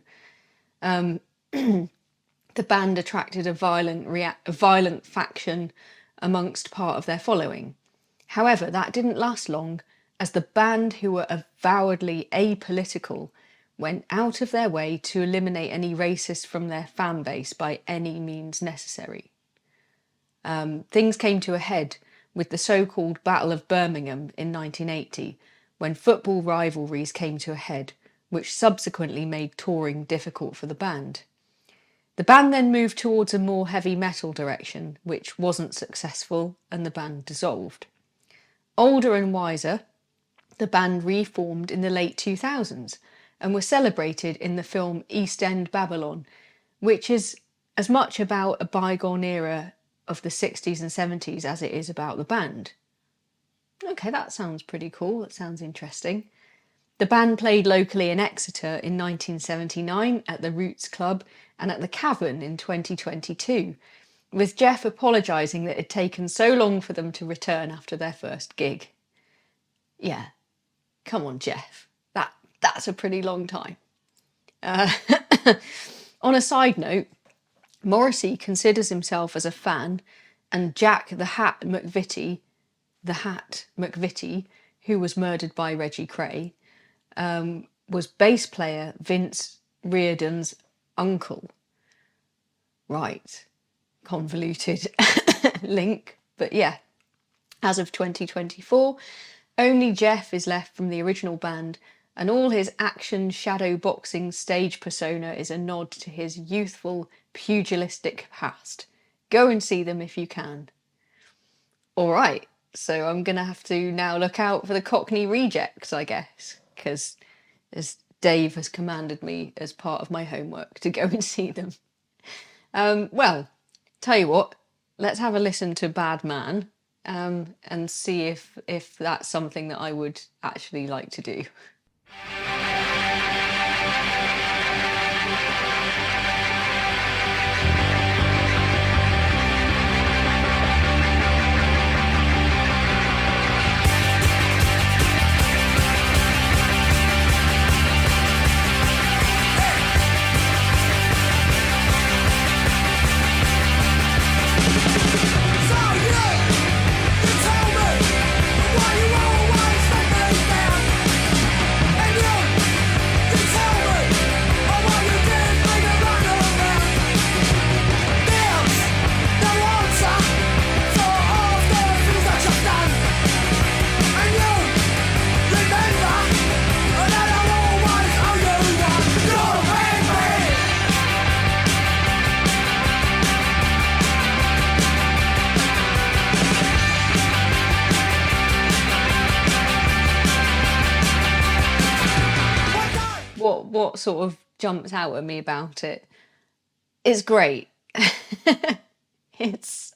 the band attracted a violent faction amongst part of their following. However, that didn't last long, as the band, who were avowedly apolitical, went out of their way to eliminate any racists from their fan base by any means necessary. Things came to a head with the so-called Battle of Birmingham in 1980, when football rivalries came to a head, which subsequently made touring difficult for the band. The band then moved towards a more heavy metal direction, which wasn't successful, and the band dissolved. Older and wiser, the band reformed in the late 2000s and were celebrated in the film East End Babylon, which is as much about a bygone era of the 60s and 70s as it is about the band. Okay, that sounds pretty cool. That sounds interesting. The band played locally in Exeter in 1979 at the Roots Club and at the Cavern in 2022, with Jeff apologising that it had taken so long for them to return after their first gig. Yeah, come on, Jeff. That's a pretty long time. On a side note, Morrissey considers himself as a fan, and Jack the Hat McVitie, who was murdered by Reggie Cray, was bass player Vince Reardon's uncle. Right, convoluted link, but yeah. As of 2024, only Jeff is left from the original band, and all his action shadow boxing stage persona is a nod to his youthful, pugilistic past. Go and see them if you can. All right, so I'm going to have to now look out for the Cockney Rejects, I guess, because as Dave has commanded me as part of my homework to go and see them. Well, tell you what, let's have a listen to Bad Man and see if that's something that I would actually like to do. What sort of jumps out at me about it? It's great. It's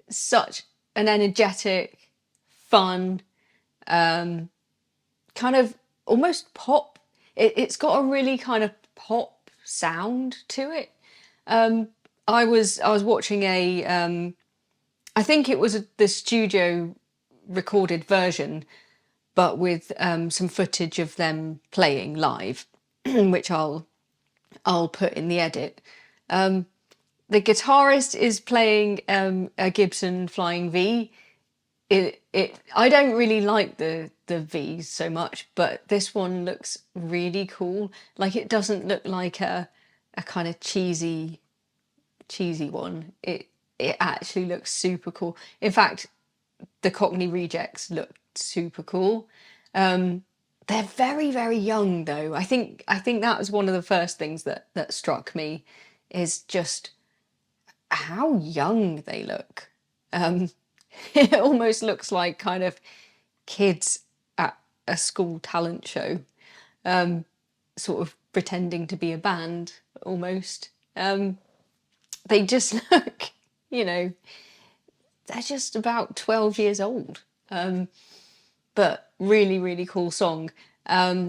such an energetic, fun, kind of almost pop. It's got a really kind of pop sound to it. I was watching I think it was the studio recorded version, but with some footage of them playing live, which I'll put in the edit. The guitarist is playing a Gibson Flying V. I don't really like the Vs so much, but this one looks really cool. Like, it doesn't look like a kind of cheesy one. It actually looks super cool. In fact, the Cockney Rejects look super cool. They're very, very young though. I think that was one of the first things that struck me, is just how young they look. It almost looks like kind of kids at a school talent show, sort of pretending to be a band almost. They just look, they're just about 12 years old. But really, really cool song. They're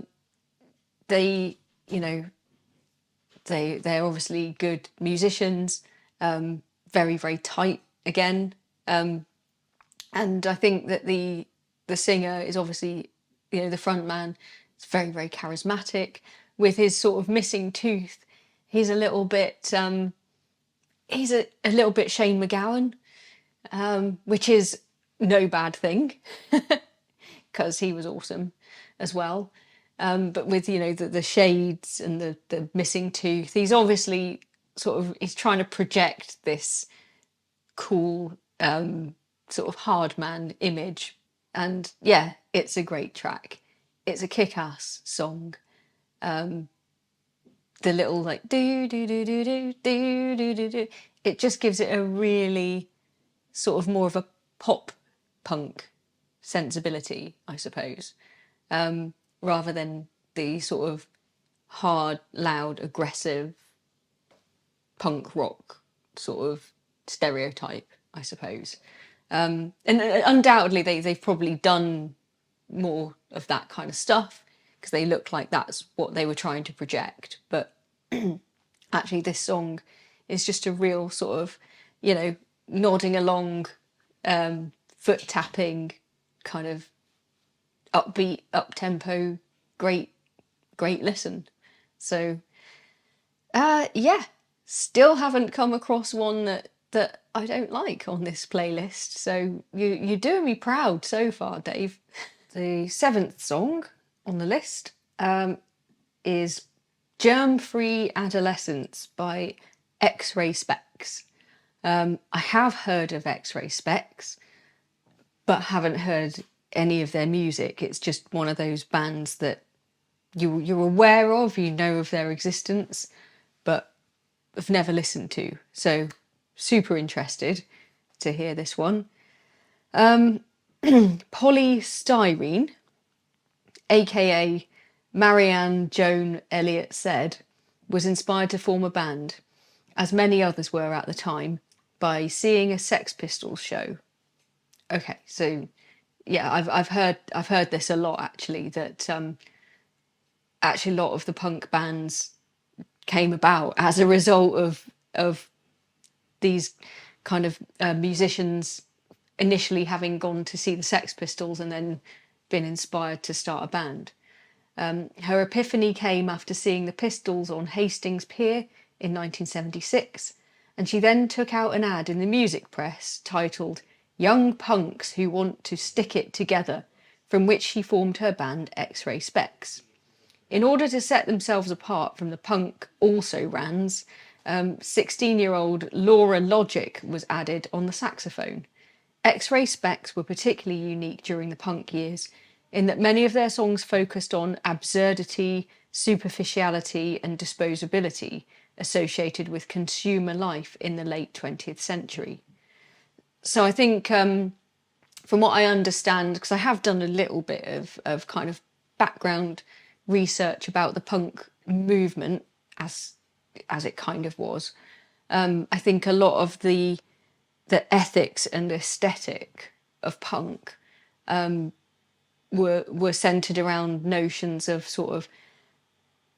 obviously good musicians, very, very tight again. And I think that the singer is obviously, the front man, is very, very charismatic. With his sort of missing tooth, he's a little bit Shane McGowan, which is no bad thing, because he was awesome as well. But with, the shades and the missing tooth, he's obviously he's trying to project this cool sort of hard man image. And yeah, it's a great track. It's a kick-ass song. The little like do do do do do do do do do. It just gives it a really sort of more of a pop punk sensibility, I suppose, rather than the sort of hard, loud, aggressive punk rock sort of stereotype, I suppose. And undoubtedly they've probably done more of that kind of stuff because they look like that's what they were trying to project. But actually this song is just a real sort of, you know, nodding along, foot tapping, kind of upbeat, up-tempo, great listen. So yeah, still haven't come across one that I don't like on this playlist. So you're doing me proud so far, Dave. The 7th song on the list is Germfree Adolescents by X-Ray Specs. I have heard of X-Ray Specs, but haven't heard any of their music. It's just one of those bands that you're aware of, you know of their existence, but I've never listened to. So super interested to hear this one. Polystyrene, aka Marianne Joan Elliott said, was inspired to form a band, as many others were at the time, by seeing a Sex Pistols show. Okay, so yeah, I've heard this a lot actually, that actually a lot of the punk bands came about as a result of these kind of musicians initially having gone to see the Sex Pistols and then been inspired to start a band. Her epiphany came after seeing the Pistols on Hastings Pier in 1976, and she then took out an ad in the music press titled "Young Punks Who Want to Stick It Together," from which she formed her band X-Ray Specs. In order to set themselves apart from the punk also-rans, 16-year-old Laura Logic was added on the saxophone. X-Ray Specs were particularly unique during the punk years, in that many of their songs focused on absurdity, superficiality and disposability associated with consumer life in the late 20th century. So I think, from what I understand, because I have done a little bit of kind of background research about the punk movement as it kind of was, I think a lot of the ethics and aesthetic of punk were centered around notions of sort of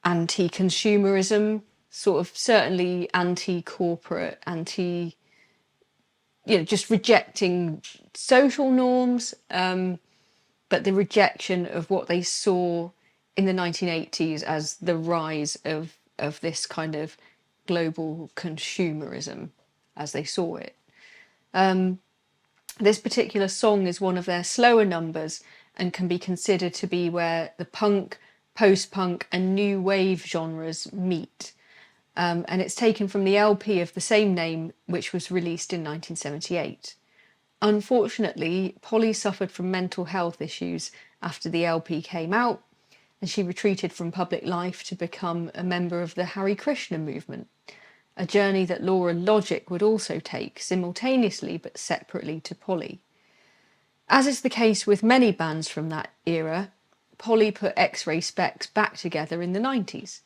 anti-consumerism, sort of certainly anti-corporate, just rejecting social norms, but the rejection of what they saw in the 1980s as the rise of this kind of global consumerism as they saw it. This particular song is one of their slower numbers and can be considered to be where the punk, post-punk and new wave genres meet. And it's taken from the LP of the same name, which was released in 1978. Unfortunately, Polly suffered from mental health issues after the LP came out, and she retreated from public life to become a member of the Hare Krishna movement, a journey that Laura Logic would also take simultaneously but separately to Polly. As is the case with many bands from that era, Polly put X-Ray Specs back together in the 90s.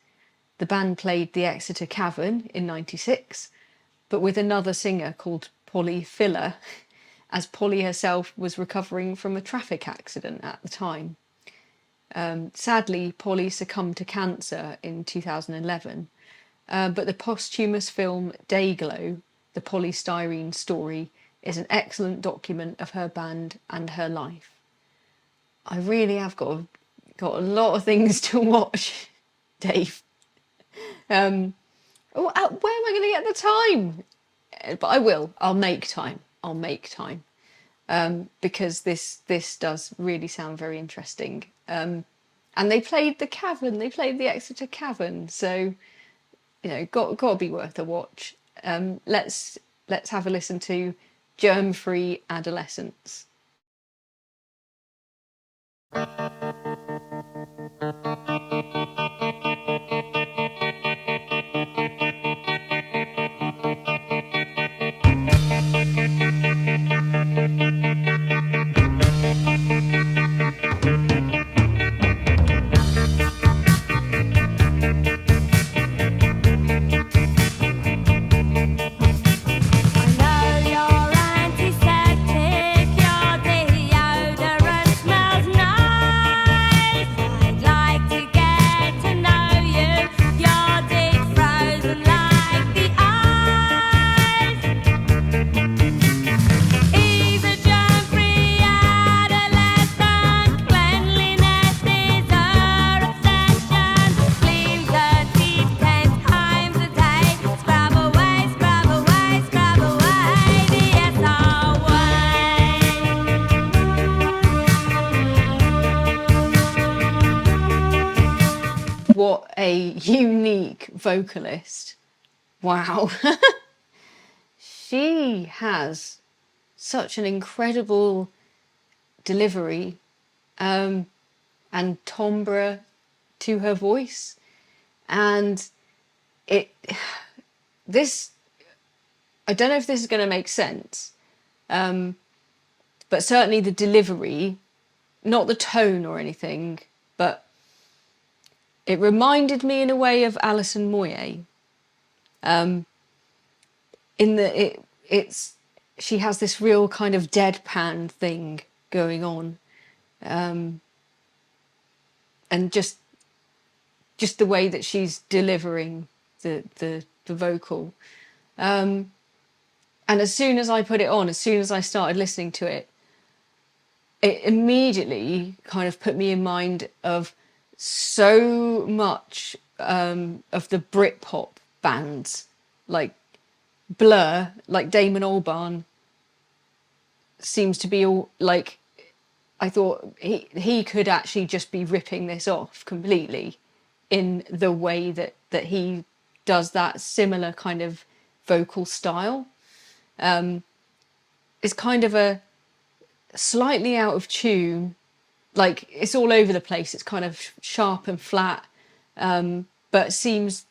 The band played the Exeter Cavern in 96, but with another singer called Polly Filler, as Polly herself was recovering from a traffic accident at the time. Sadly, Polly succumbed to cancer in 2011, but the posthumous film Dayglow, the polystyrene story, is an excellent document of her band and her life. I really have got a lot of things to watch, Dave. Where am I going to get the time? But I will. I'll make time. Because this does really sound very interesting. And they played the Cavern. They played the Exeter Cavern. So, got to be worth a watch. Let's have a listen to Germfree Adolescents. What a unique vocalist. Wow. She has such an incredible delivery and timbre to her voice. And I don't know if this is going to make sense, but certainly the delivery, not the tone or anything, but it reminded me in a way of Alison Moyet. She has this real kind of deadpan thing going on, and just the way that she's delivering the vocal. And as soon as I put it on, as soon as I started listening to it, it immediately kind of put me in mind of so much of the Britpop bands, like Blur, like Damon Albarn seems to be all like, I thought he could actually just be ripping this off completely in the way that he does that similar kind of vocal style. It's kind of a slightly out of tune, like it's all over the place. It's kind of sharp and flat, but seems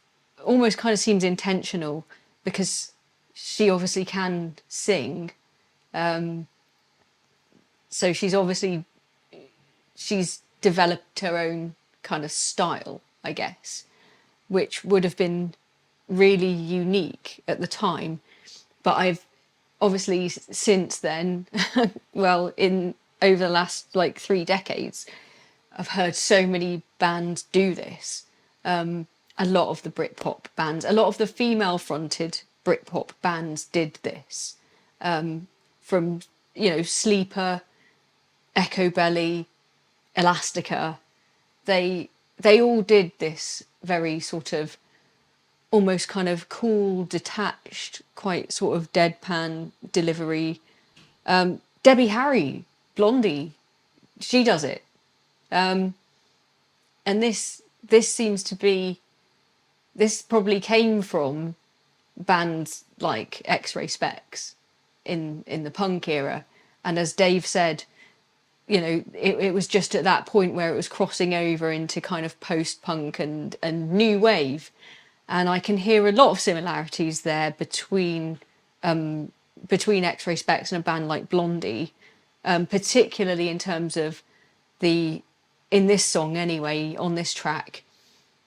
intentional because she obviously can sing. So she's developed her own kind of style, I guess, which would have been really unique at the time. But I've obviously since then, well, over the last like 3 decades, I've heard so many bands do this. A lot of the Britpop bands, a lot of the female-fronted Britpop bands did this. From, Sleeper, Echo Belly, Elastica, they all did this very sort of almost kind of cool, detached, quite sort of deadpan delivery. Debbie Harry, Blondie, she does it. And this seems to be, this probably came from bands like X-Ray Specs in the punk era. And as Dave said, it was just at that point where it was crossing over into kind of post-punk and new wave. And I can hear a lot of similarities there between X-Ray Specs and a band like Blondie, particularly in terms of in this song anyway, on this track,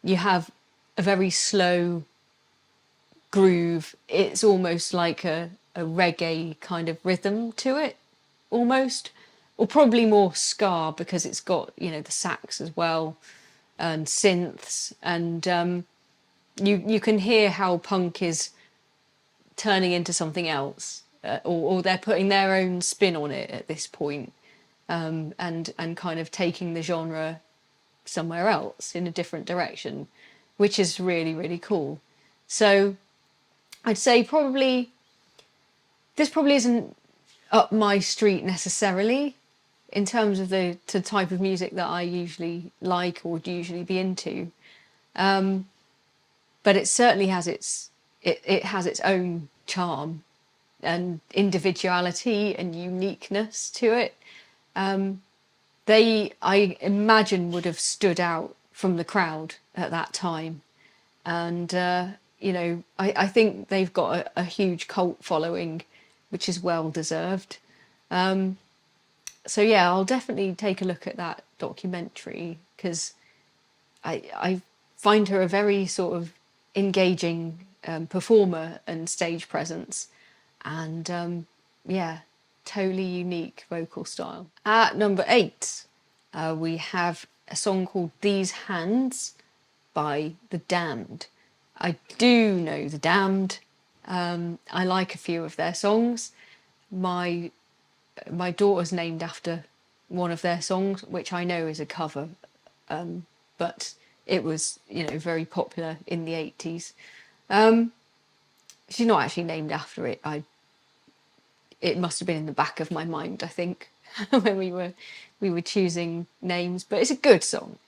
you have a very slow groove. It's almost like a reggae kind of rhythm to it, almost, or probably more ska because it's got, the sax as well and synths, and you can hear how punk is turning into something else, or they're putting their own spin on it at this point, and kind of taking the genre somewhere else in a different direction, which is really, really cool. So I'd say this probably isn't up my street necessarily in terms of the type of music that I usually like or would usually be into. But it certainly has its own charm, individuality and uniqueness to it. They, I imagine, would have stood out from the crowd at that time. And, I think they've got a huge cult following, which is well deserved. So yeah, I'll definitely take a look at that documentary, because I find her a very sort of engaging performer and stage presence, and totally unique vocal style. At number 8, we have a song called These Hands by The Damned. I do know The Damned. I like a few of their songs. My daughter's named after one of their songs, which I know is a cover, but it was, very popular in the 80s. She's not actually named after it. It must have been in the back of my mind, I think, when we were choosing names. But it's a good song,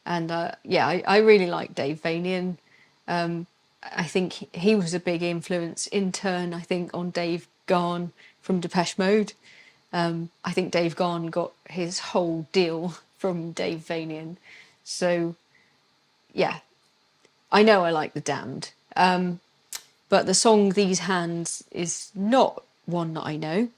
and I really like Dave Vanian. I think he was a big influence in turn, I think, on Dave Gahan from Depeche Mode. I think Dave Gahan got his whole deal from Dave Vanian. So, yeah, I know I like The Damned. But the song These Hands is not one that I know.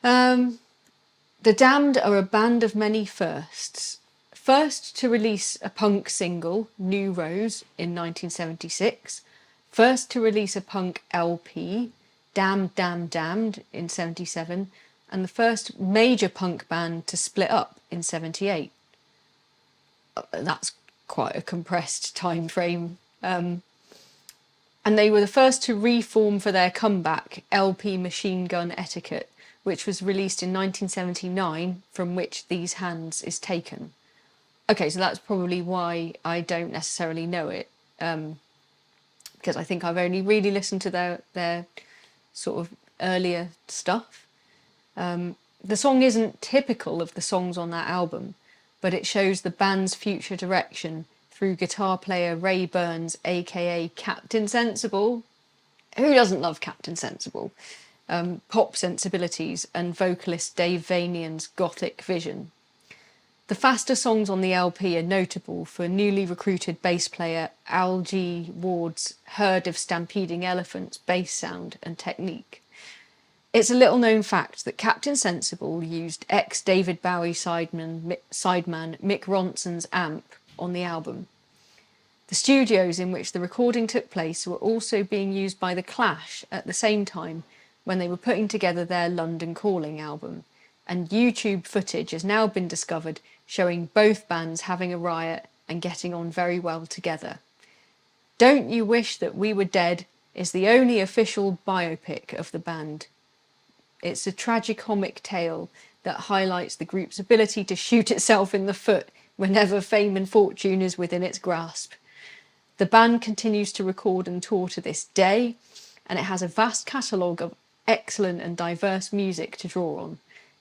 The Damned are a band of many firsts. First to release a punk single, New Rose, in 1976. First to release a punk LP, Damned, Damned, Damned, in 77. And the first major punk band to split up in 78. That's quite a compressed time frame. And they were the first to reform for their comeback, LP Machine Gun Etiquette, which was released in 1979, from which These Hands is taken. Okay, so that's probably why I don't necessarily know it, because I think I've only really listened to their sort of earlier stuff. The song isn't typical of the songs on that album, but it shows the band's future direction through guitar player Ray Burns, aka Captain Sensible. Who doesn't love Captain Sensible? Pop sensibilities and vocalist Dave Vanian's gothic vision. The faster songs on the LP are notable for newly recruited bass player Al G. Ward's herd of stampeding elephants bass sound and technique. It's a little known fact that Captain Sensible used ex-David Bowie sideman Mick Ronson's amp on the album. The studios in which the recording took place were also being used by The Clash at the same time when they were putting together their London Calling album, and YouTube footage has now been discovered showing both bands having a riot and getting on very well together. Don't You Wish That We Were Dead is the only official biopic of the band. It's a tragicomic tale that highlights the group's ability to shoot itself in the foot whenever fame and fortune is within its grasp. The band continues to record and tour to this day, and it has a vast catalogue of excellent and diverse music to draw on.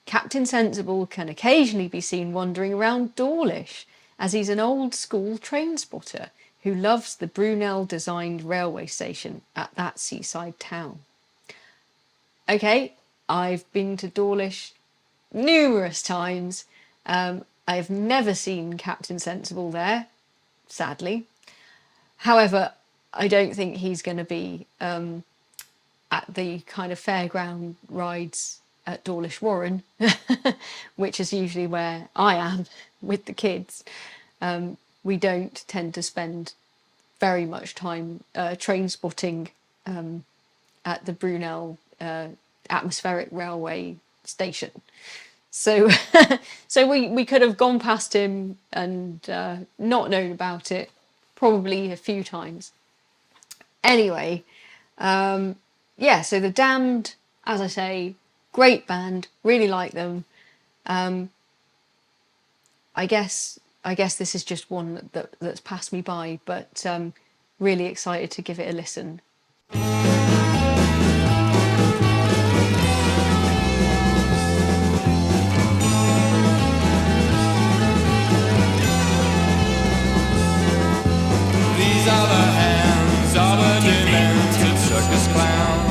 Captain Sensible can occasionally be seen wandering around Dawlish, as he's an old-school train spotter who loves the Brunel-designed railway station at that seaside town. Okay, I've been to Dawlish numerous times. I've never seen Captain Sensible there, sadly. However, I don't think he's going to be at the kind of fairground rides at Dawlish Warren, which is usually where I am with the kids. We don't tend to spend very much time train spotting at the Brunel atmospheric railway station. So so we could have gone past him and not known about it probably a few times. Anyway, so The Damned, as I say, great band, really like them. I guess this is just one that's passed me by, but really excited to give it a listen. These are the hands of a demented circus clown.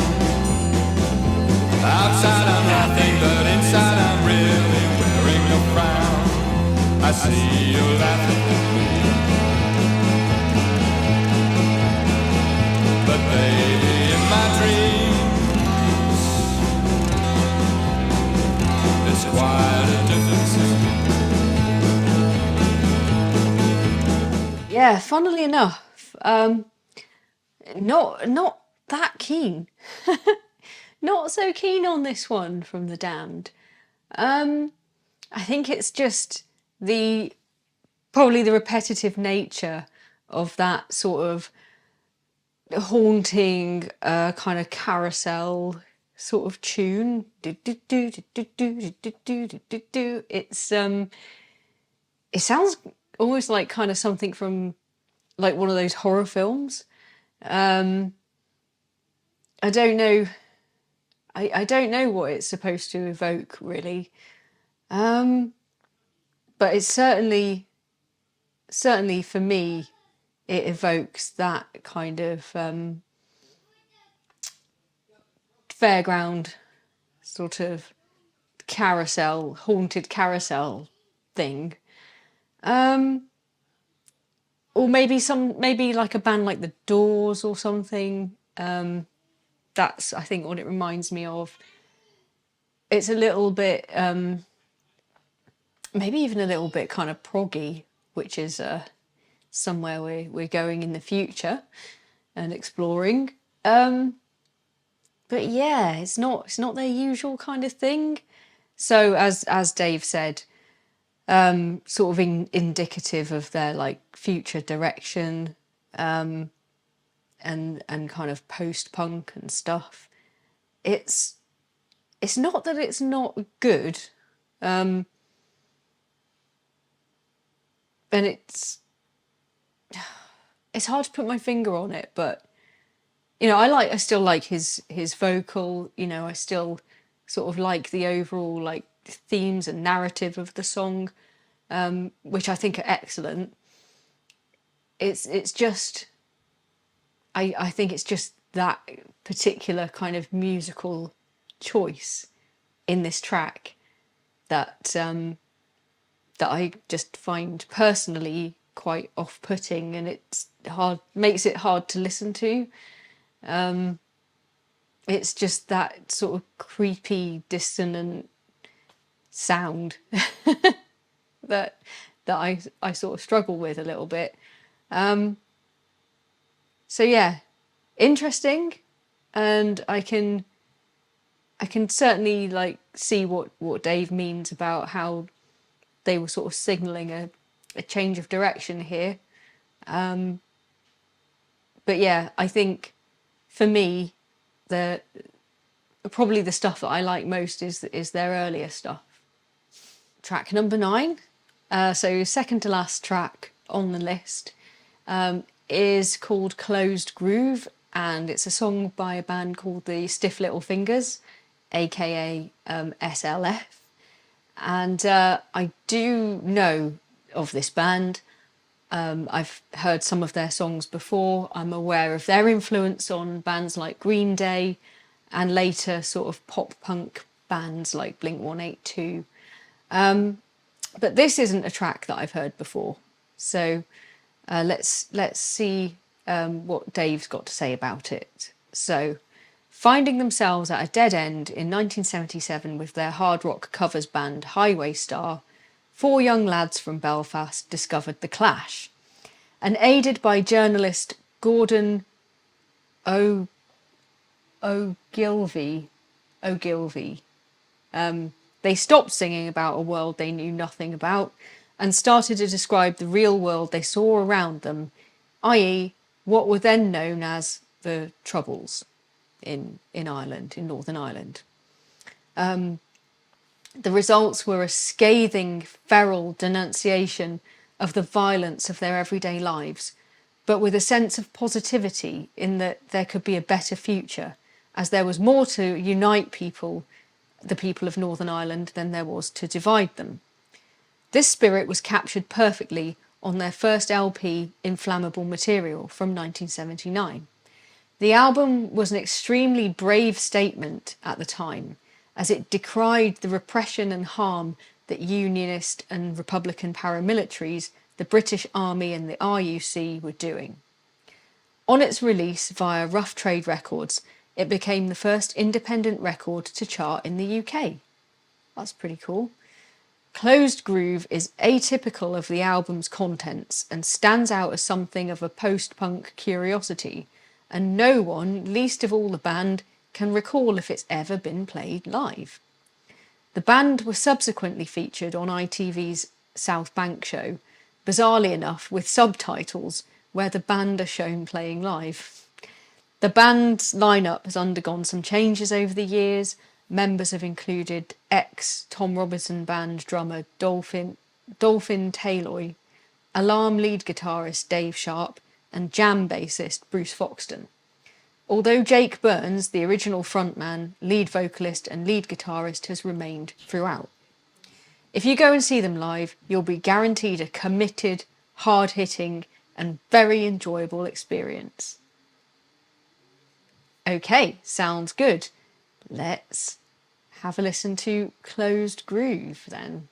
outside I'm nothing, but inside I'm really wearing a frown. I see you laughing at me, but baby, in my dreams, it's quite a difference. Yeah, funnily enough, not that keen. Not so keen on this one from The Damned. I think it's just probably the repetitive nature of that sort of haunting kind of carousel sort of tune. It's it sounds almost like kind of something from like one of those horror films. I don't know. I don't know what it's supposed to evoke really, but it's certainly for me it evokes that kind of fairground sort of carousel, haunted carousel thing. Or maybe like a band like The Doors or something. That's I think what it reminds me of. It's a little bit maybe even a little bit kind of proggy, which is somewhere we're going in the future and exploring. But yeah, it's not their usual kind of thing. So as Dave said, sort of indicative of their like future direction, and kind of post-punk and stuff. It's not that it's not good, and it's hard to put my finger on it, but you know, I still like his vocal, you know, I still sort of like the overall like themes and narrative of the song, which I think are excellent. It's just I think it's just that particular kind of musical choice in this track that that I just find personally quite off-putting, and makes it hard to listen to. It's just that sort of creepy, dissonant sound that I sort of struggle with a little bit. So yeah, interesting, and I can certainly like see what Dave means about how they were sort of signalling a change of direction here. But yeah, I think for me, probably the stuff that I like most is their earlier stuff. Track number 9, so second to last track on the list, is called Closed Groove, and it's a song by a band called the Stiff Little Fingers, aka SLF. And I do know of this band. I've heard some of their songs before. I'm aware of their influence on bands like Green Day and later sort of pop punk bands like Blink-182. But this isn't a track that I've heard before. So let's see what Dave's got to say about it. So, finding themselves at a dead end in 1977 with their hard rock covers band Highway Star, 4 young lads from Belfast discovered The Clash. And aided by journalist Gordon Ogilvie, they stopped singing about a world they knew nothing about and started to describe the real world they saw around them, i.e. what were then known as the Troubles in Ireland, in Northern Ireland. The results were a scathing, feral denunciation of the violence of their everyday lives, but with a sense of positivity in that there could be a better future, as there was more to unite the people of Northern Ireland, than there was to divide them. This spirit was captured perfectly on their first LP, Inflammable Material, from 1979. The album was an extremely brave statement at the time, as it decried the repression and harm that Unionist and Republican paramilitaries, the British Army and the RUC were doing. On its release via Rough Trade Records, it became the first independent record to chart in the UK. That's pretty cool. Closed Groove is atypical of the album's contents and stands out as something of a post-punk curiosity, and no one, least of all the band, can recall if it's ever been played live. The band were subsequently featured on ITV's South Bank show, bizarrely enough with subtitles where the band are shown playing live. The band's lineup has undergone some changes over the years. Members have included ex-Tom Robinson Band drummer Dolphin Tayloy, Alarm lead guitarist Dave Sharp, and Jam bassist Bruce Foxton. Although Jake Burns, the original frontman, lead vocalist and lead guitarist, has remained throughout. If you go and see them live, you'll be guaranteed a committed, hard-hitting and very enjoyable experience. Okay, sounds good. Let's have a listen to Closed Groove then.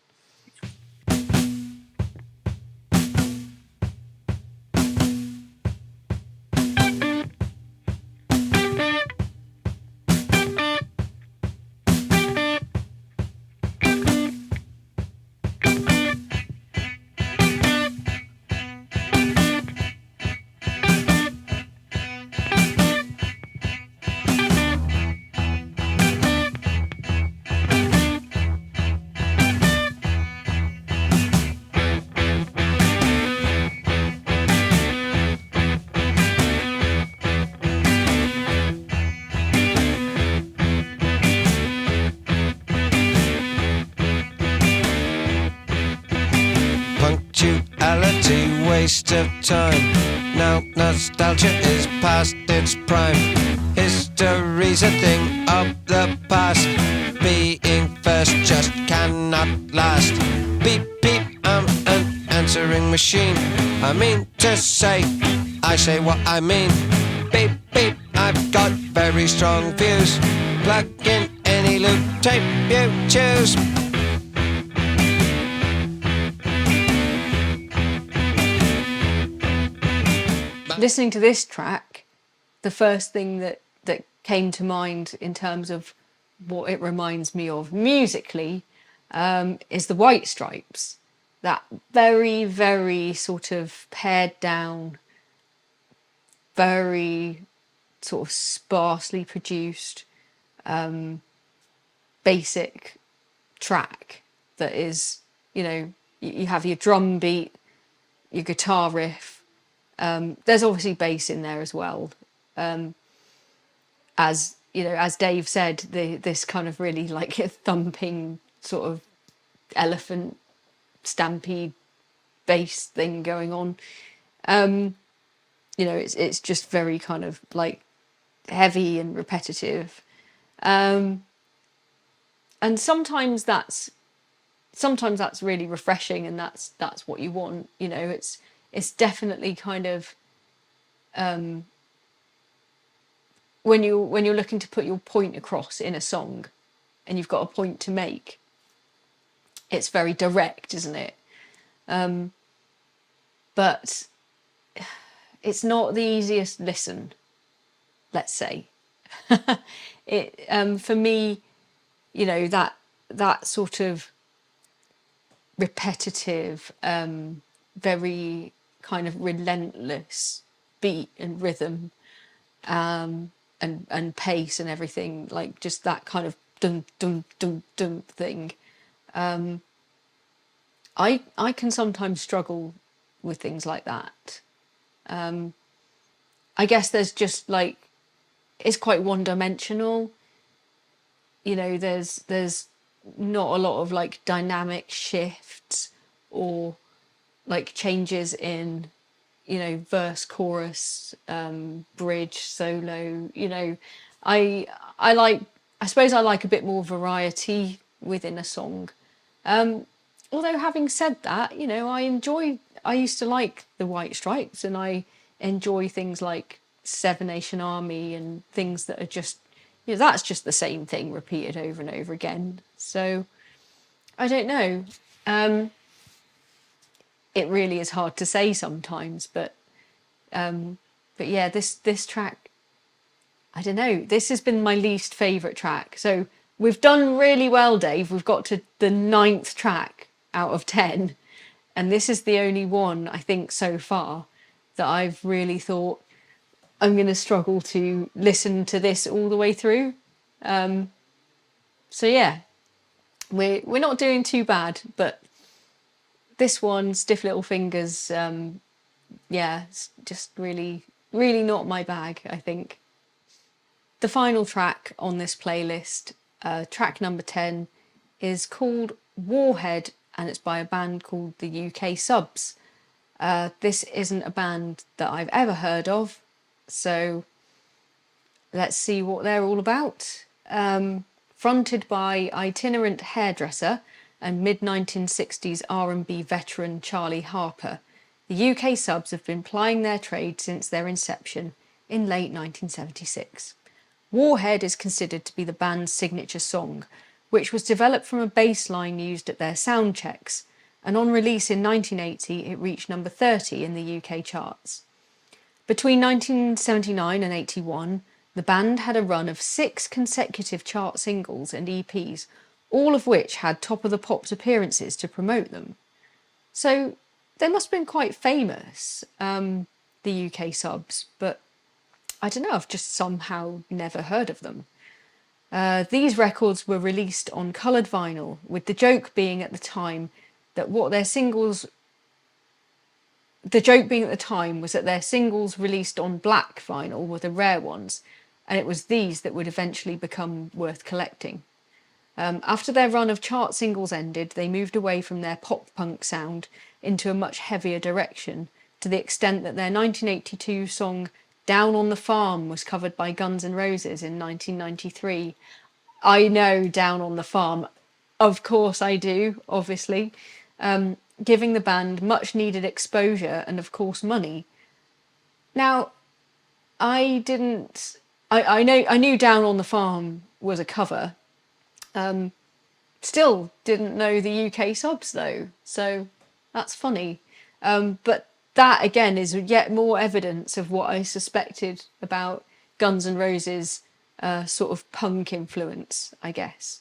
Punctuality, waste of time. Now nostalgia is past its prime. History's a thing of the past. Being first just cannot last. Beep beep, I'm an answering machine. I mean to say, I say what I mean. Beep beep, I've got very strong views. Plug in any loop tape you choose. Listening to this track, the first thing that came to mind in terms of what it reminds me of musically is the White Stripes. That very, very sort of pared down, very sort of sparsely produced, basic track that is, you know, you have your drum beat, your guitar riff. There's obviously bass in there as well. As you know, as Dave said, this kind of really like a thumping sort of elephant stampede bass thing going on. You know, it's just very kind of like heavy and repetitive. And sometimes that's really refreshing, and that's what you want. You know, it's definitely kind of when you're looking to put your point across in a song and you've got a point to make, it's very direct, isn't it? But it's not the easiest listen, let's say. For me, you know, that sort of repetitive, very kind of relentless beat and rhythm, and pace and everything, like just that kind of dum dum dum dum thing. I can sometimes struggle with things like that. I guess there's just like, it's quite one-dimensional. You know, there's not a lot of like dynamic shifts or like changes in, you know, verse, chorus, bridge, solo. You know, I suppose I like a bit more variety within a song. Although having said that, you know, I used to like the White Stripes, and I enjoy things like Seven Nation Army and things that are just, that's just the same thing repeated over and over again. So I don't know. It really is hard to say sometimes, but yeah, this track, I don't know. This has been my least favourite track. So we've done really well, Dave. We've got to the 9th track out of 10. And this is the only one, I think, so far that I've really thought I'm going to struggle to listen to this all the way through. So yeah, we're not doing too bad, but this one, Stiff Little Fingers, yeah, it's just really, really not my bag, I think. The final track on this playlist, track number 10, is called Warhead, and it's by a band called the UK Subs. This isn't a band that I've ever heard of, so let's see what they're all about. Fronted by itinerant hairdresser and mid-1960s R&B veteran Charlie Harper, the UK Subs have been plying their trade since their inception in late 1976. Warhead is considered to be the band's signature song, which was developed from a bass line used at their sound checks, and on release in 1980 it reached number 30 in the UK charts. Between 1979 and 81, the band had a run of 6 consecutive chart singles and EPs, all of which had Top of the Pops appearances to promote them. So they must have been quite famous, the UK Subs, but I don't know, I've just somehow never heard of them. These records were released on coloured vinyl, with the joke being at the time was that their singles released on black vinyl were the rare ones, and it was these that would eventually become worth collecting. After their run of chart singles ended, they moved away from their pop-punk sound into a much heavier direction, to the extent that their 1982 song Down on the Farm was covered by Guns N' Roses in 1993. I know Down on the Farm. Of course I do, obviously. Giving the band much needed exposure and, of course, money. Now, I knew Down on the Farm was a cover. Still didn't know the UK Subs though, so that's funny. But that again is yet more evidence of what I suspected about Guns N' Roses' sort of punk influence, I guess.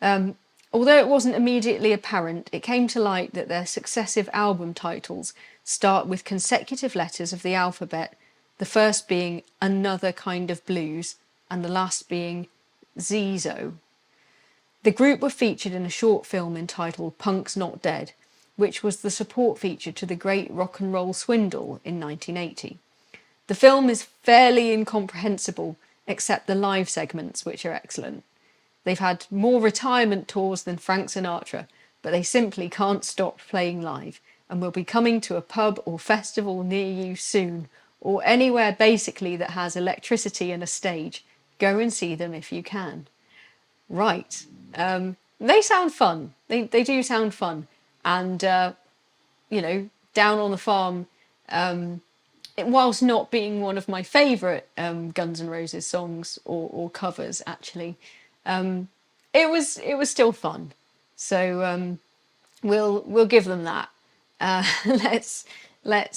Although it wasn't immediately apparent, it came to light that their successive album titles start with consecutive letters of the alphabet, the first being Another Kind of Blues and the last being Zizo. The group were featured in a short film entitled Punk's Not Dead, which was the support feature to the Great Rock and Roll Swindle in 1980. The film is fairly incomprehensible, except the live segments, which are excellent. They've had more retirement tours than Frank Sinatra, but they simply can't stop playing live, and will be coming to a pub or festival near you soon, or anywhere basically that has electricity and a stage. Go and see them if you can. Right. They sound fun. They do sound fun. And, Down on the Farm, whilst not being one of my favourite Guns N' Roses songs or covers, actually, it was still fun. So we'll give them that. Let's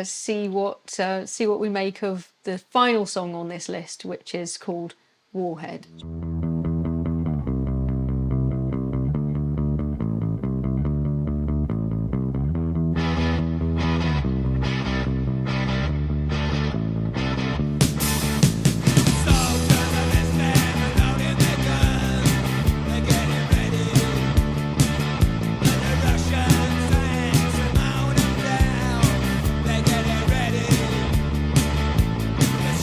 see what we make of the final song on this list, which is called Warhead.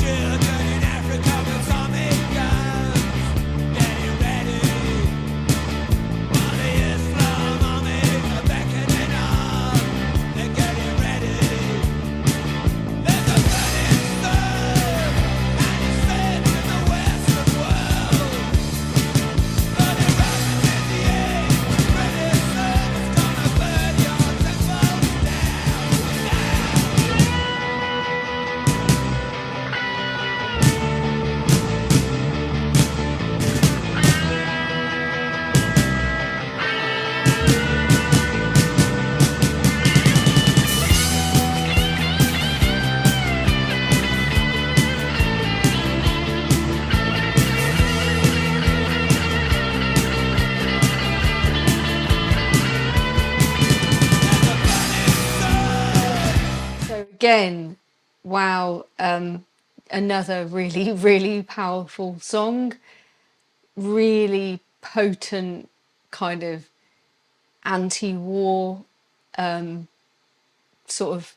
Children in Africa with atomic guns. again, wow, another really, really powerful song, really potent kind of anti-war, sort of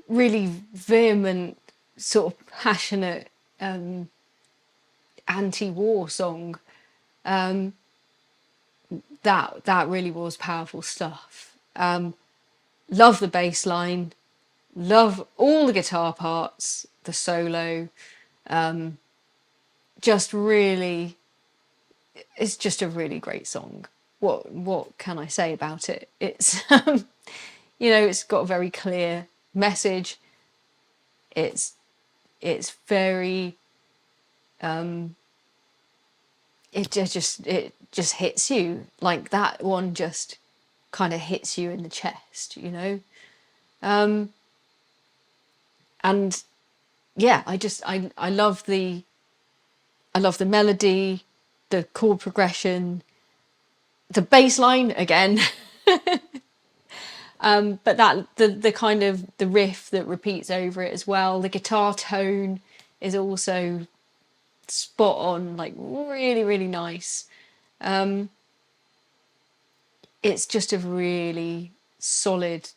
really vehement, sort of passionate anti-war song. That really was powerful stuff. Love the bass line, love all the guitar parts, the solo. Just really, it's just a really great song. What can I say about it? It's it's got a very clear message. It's very it just hits you, like that one just kind of hits you in the chest, and yeah, I love the melody, the chord progression, the bass line again. But that the kind of the riff that repeats over it as well. The guitar tone is also spot on, like really, really nice. It's just a really solid,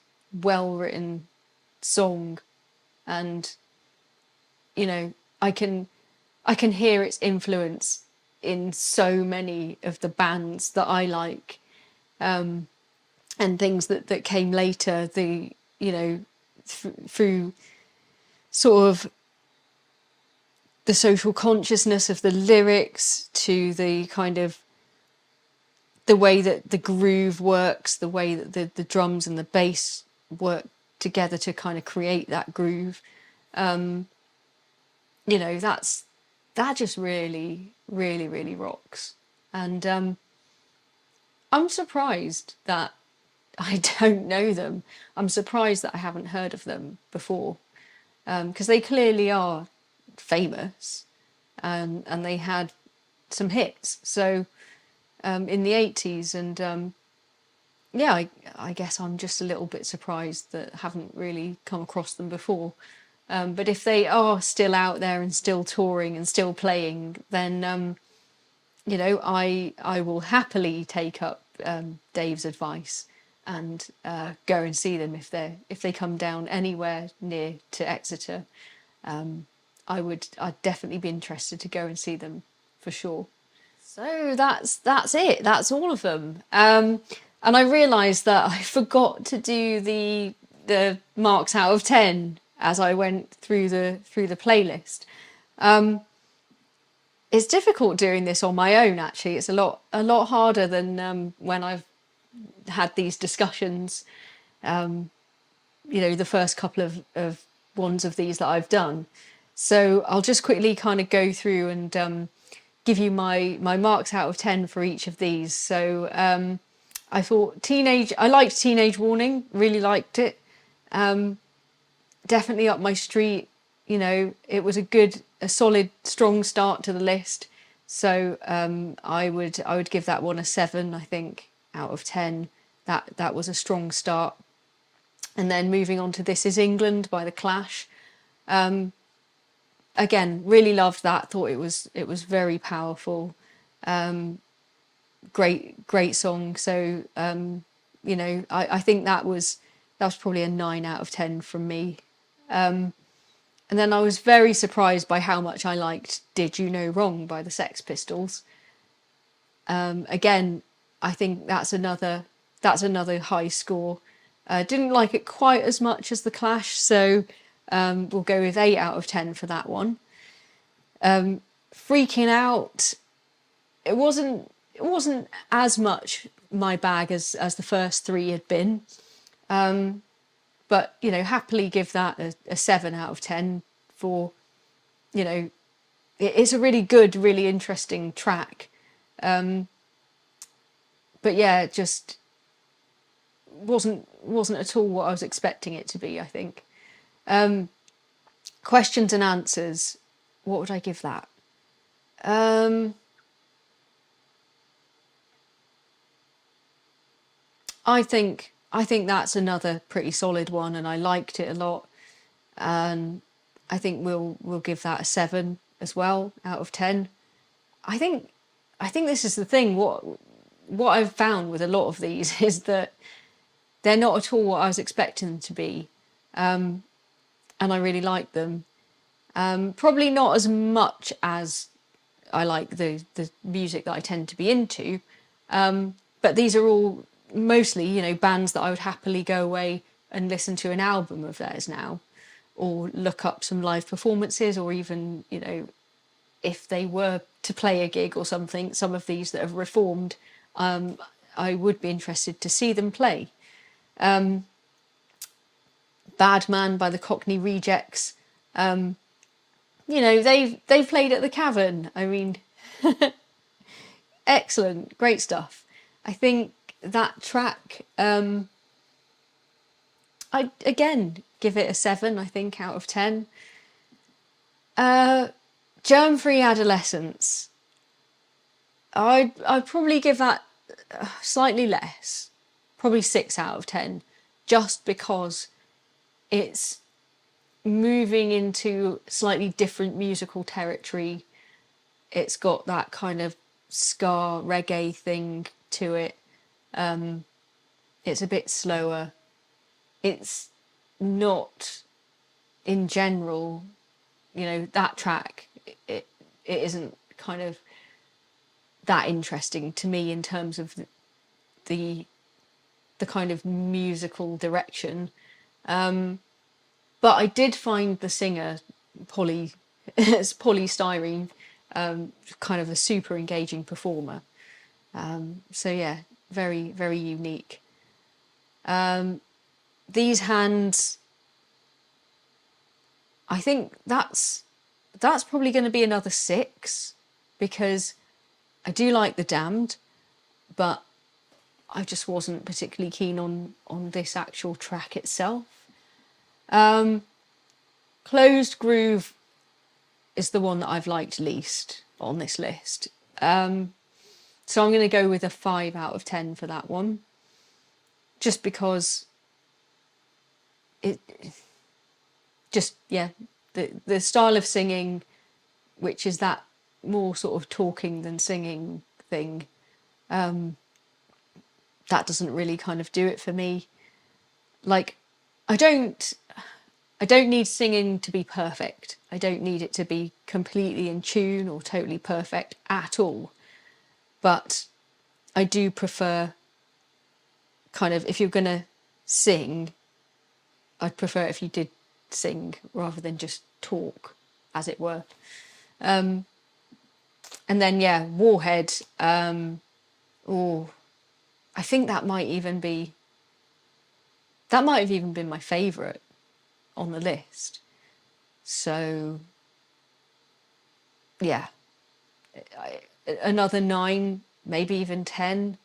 well-written song, and I can hear its influence in so many of the bands that I like, and things that came later. Through sort of the social consciousness of the lyrics, to the kind of the way that the groove works, the way that the drums and the bass work together to kind of create that groove. That just really, really, really rocks. And I'm surprised that I don't know them. I'm surprised that I haven't heard of them before, because they clearly are famous, and they had some hits. So in the 80s, and yeah, I guess I'm just a little bit surprised that I haven't really come across them before. But if they are still out there and still touring and still playing, then I will happily take up Dave's advice and go and see them if they come down anywhere near to Exeter. I'd definitely be interested to go and see them for sure. So that's it. That's all of them. And I realised that I forgot to do the marks out of 10 as I went through the playlist. It's difficult doing this on my own. Actually, it's a lot harder than when I've had these discussions. The first couple of ones of these that I've done. So I'll just quickly kind of go through and give you my marks out of 10 for each of these. So I thought I liked Teenage Warning, really liked it. Definitely up my street. It was a solid, strong start to the list. So I would give that one a 7, I think, out of 10. That was a strong start. And then moving on to This Is England by The Clash. Again, really loved that. Thought it was very powerful. Great song. So I think that was probably a 9 out of 10 from me. And then I was very surprised by how much I liked Did You Know Wrong by the Sex Pistols. Again, I think that's another high score. Didn't like it quite as much as The Clash, so we'll go with 8 out of 10 for that one. Freaking Out, it wasn't as much my bag as the first 3 had been. But, happily give that a 7 out of 10 for, it's a really good, really interesting track. But yeah, it just wasn't at all what I was expecting it to be, I think. Questions and Answers, what would I give that? I think that's another pretty solid one, and I liked it a lot. and I think we'll give that a 7 as well out of 10. I think this is the thing. What I've found with a lot of these is that they're not at all what I was expecting them to be, and I really like them. Probably not as much as I like the music that I tend to be into, but these are all mostly, you know, bands that I would happily go away and listen to an album of theirs now, or look up some live performances, or even, you know, if they were to play a gig or something, some of these that have reformed, I would be interested to see them play. Bad Man by the Cockney Rejects. You know, they've played at the Cavern. I mean, excellent, great stuff. I think that track, I again give it a 7, I think, out of 10. Germfree Adolescents. I'd probably give that slightly less, probably 6 out of 10, just because it's moving into slightly different musical territory. It's got that kind of ska reggae thing to it. It's a bit slower. It's not, in general, you know, that track, it isn't kind of that interesting to me in terms of the kind of musical direction. But I did find the singer, Polystyrene, kind of a super engaging performer. So yeah, very, very unique. These Hands, I think that's probably going to be another 6, because I do like The Damned, but I just wasn't particularly keen on this actual track itself. Closed Groove is the one that I've liked least on this list. So I'm going to go with a 5 out of 10 for that one. Just because the style of singing, which is that more sort of talking than singing thing, that doesn't really kind of do it for me. Like, I don't need singing to be perfect. I don't need it to be completely in tune or totally perfect at all. But I do prefer kind of, if you're going to sing, I'd prefer if you did sing rather than just talk, as it were. And then, yeah, Warhead. I think that might have even been my favourite on the list. So, yeah, another 9, maybe even 10.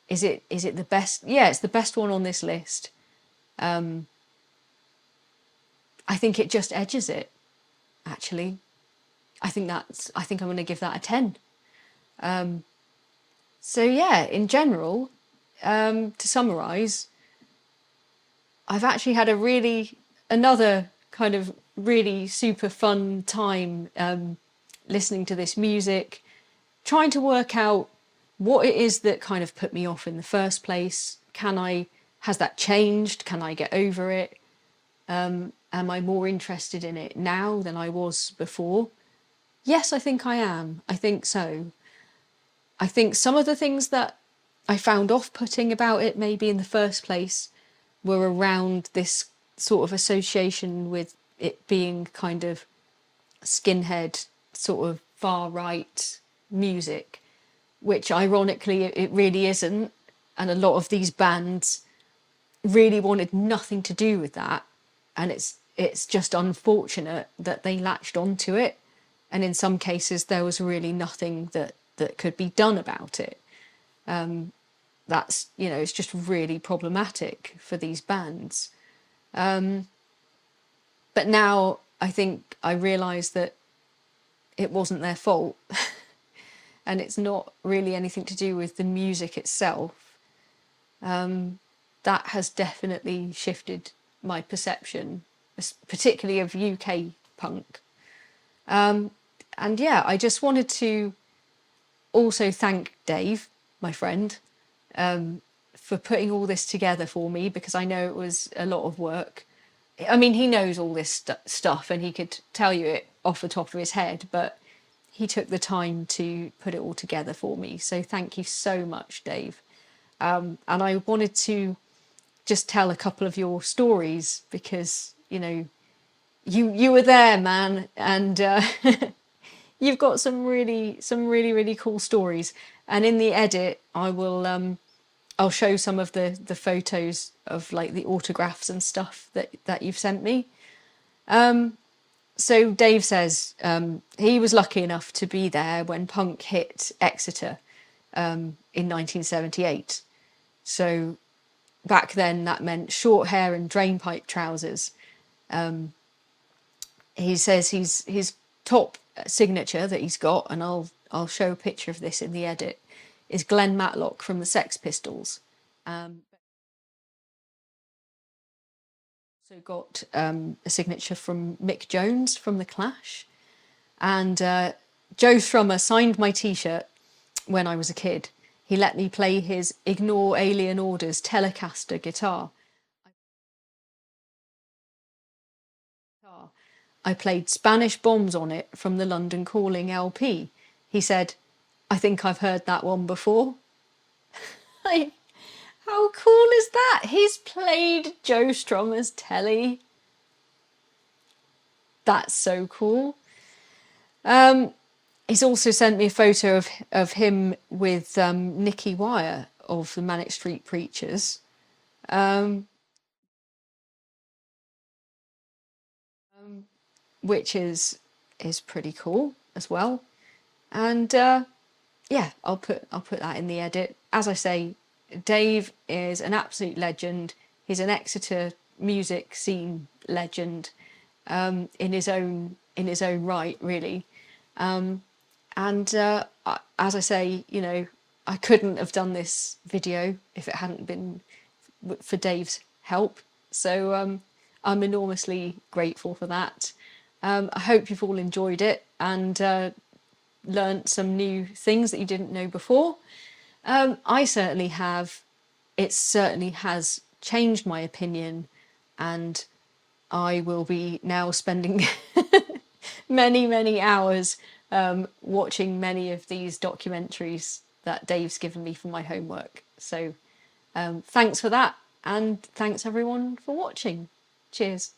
Is it the best? Yeah, it's the best one on this list. I think it just edges it, actually. I think I'm going to give that a 10. So yeah, in general, to summarise, I've actually had another kind of really super fun time listening to this music, trying to work out what it is that kind of put me off in the first place. Has that changed? Can I get over it? Am I more interested in it now than I was before? Yes, I think I am. I think so. I think some of the things that I found off-putting about it maybe in the first place were around this sort of association with it being kind of skinhead, sort of far-right music, which ironically it really isn't. And a lot of these bands really wanted nothing to do with that. And it's just unfortunate that they latched onto it. And in some cases, there was really nothing that could be done about it. That's, you know, it's just really problematic for these bands. But now I think I realise that it wasn't their fault. And it's not really anything to do with the music itself. That has definitely shifted my perception particularly of UK punk. And yeah, I just wanted to also thank Dave, my friend, for putting all this together for me, because I know it was a lot of work. I mean, he knows all this stuff and he could tell you it off the top of his head, but he took the time to put it all together for me. So thank you so much, Dave. And I wanted to just tell a couple of your stories because, you know, you were there, man, and you've got some really cool stories. And in the edit, I will I'll show some of the photos of like the autographs and stuff that you've sent me. So Dave says he was lucky enough to be there when punk hit Exeter in 1978. So back then that meant short hair and drainpipe trousers. He says his top signature that he's got, and I'll show a picture of this in the edit, is Glenn Matlock from the Sex Pistols. So got a signature from Mick Jones from The Clash. And Joe Strummer signed my t-shirt when I was a kid. He let me play his Ignore Alien Orders Telecaster guitar. I played Spanish Bombs on it from the London Calling LP. He said, I think I've heard that one before. Like, how cool is that? He's played Joe Strummer's telly. That's so cool. He's also sent me a photo of him with Nicky Wire of the Manic Street Preachers. Which is pretty cool as well. And yeah, I'll put that in the edit. As I say, Dave is an absolute legend. He's an Exeter music scene legend in his own right, really. And as I say, you know, I couldn't have done this video if it hadn't been for Dave's help. So I'm enormously grateful for that. I hope you've all enjoyed it and learnt some new things that you didn't know before. I certainly have. It certainly has changed my opinion, and I will be now spending many hours watching many of these documentaries that Dave's given me for my homework. So thanks for that, and thanks everyone for watching. Cheers.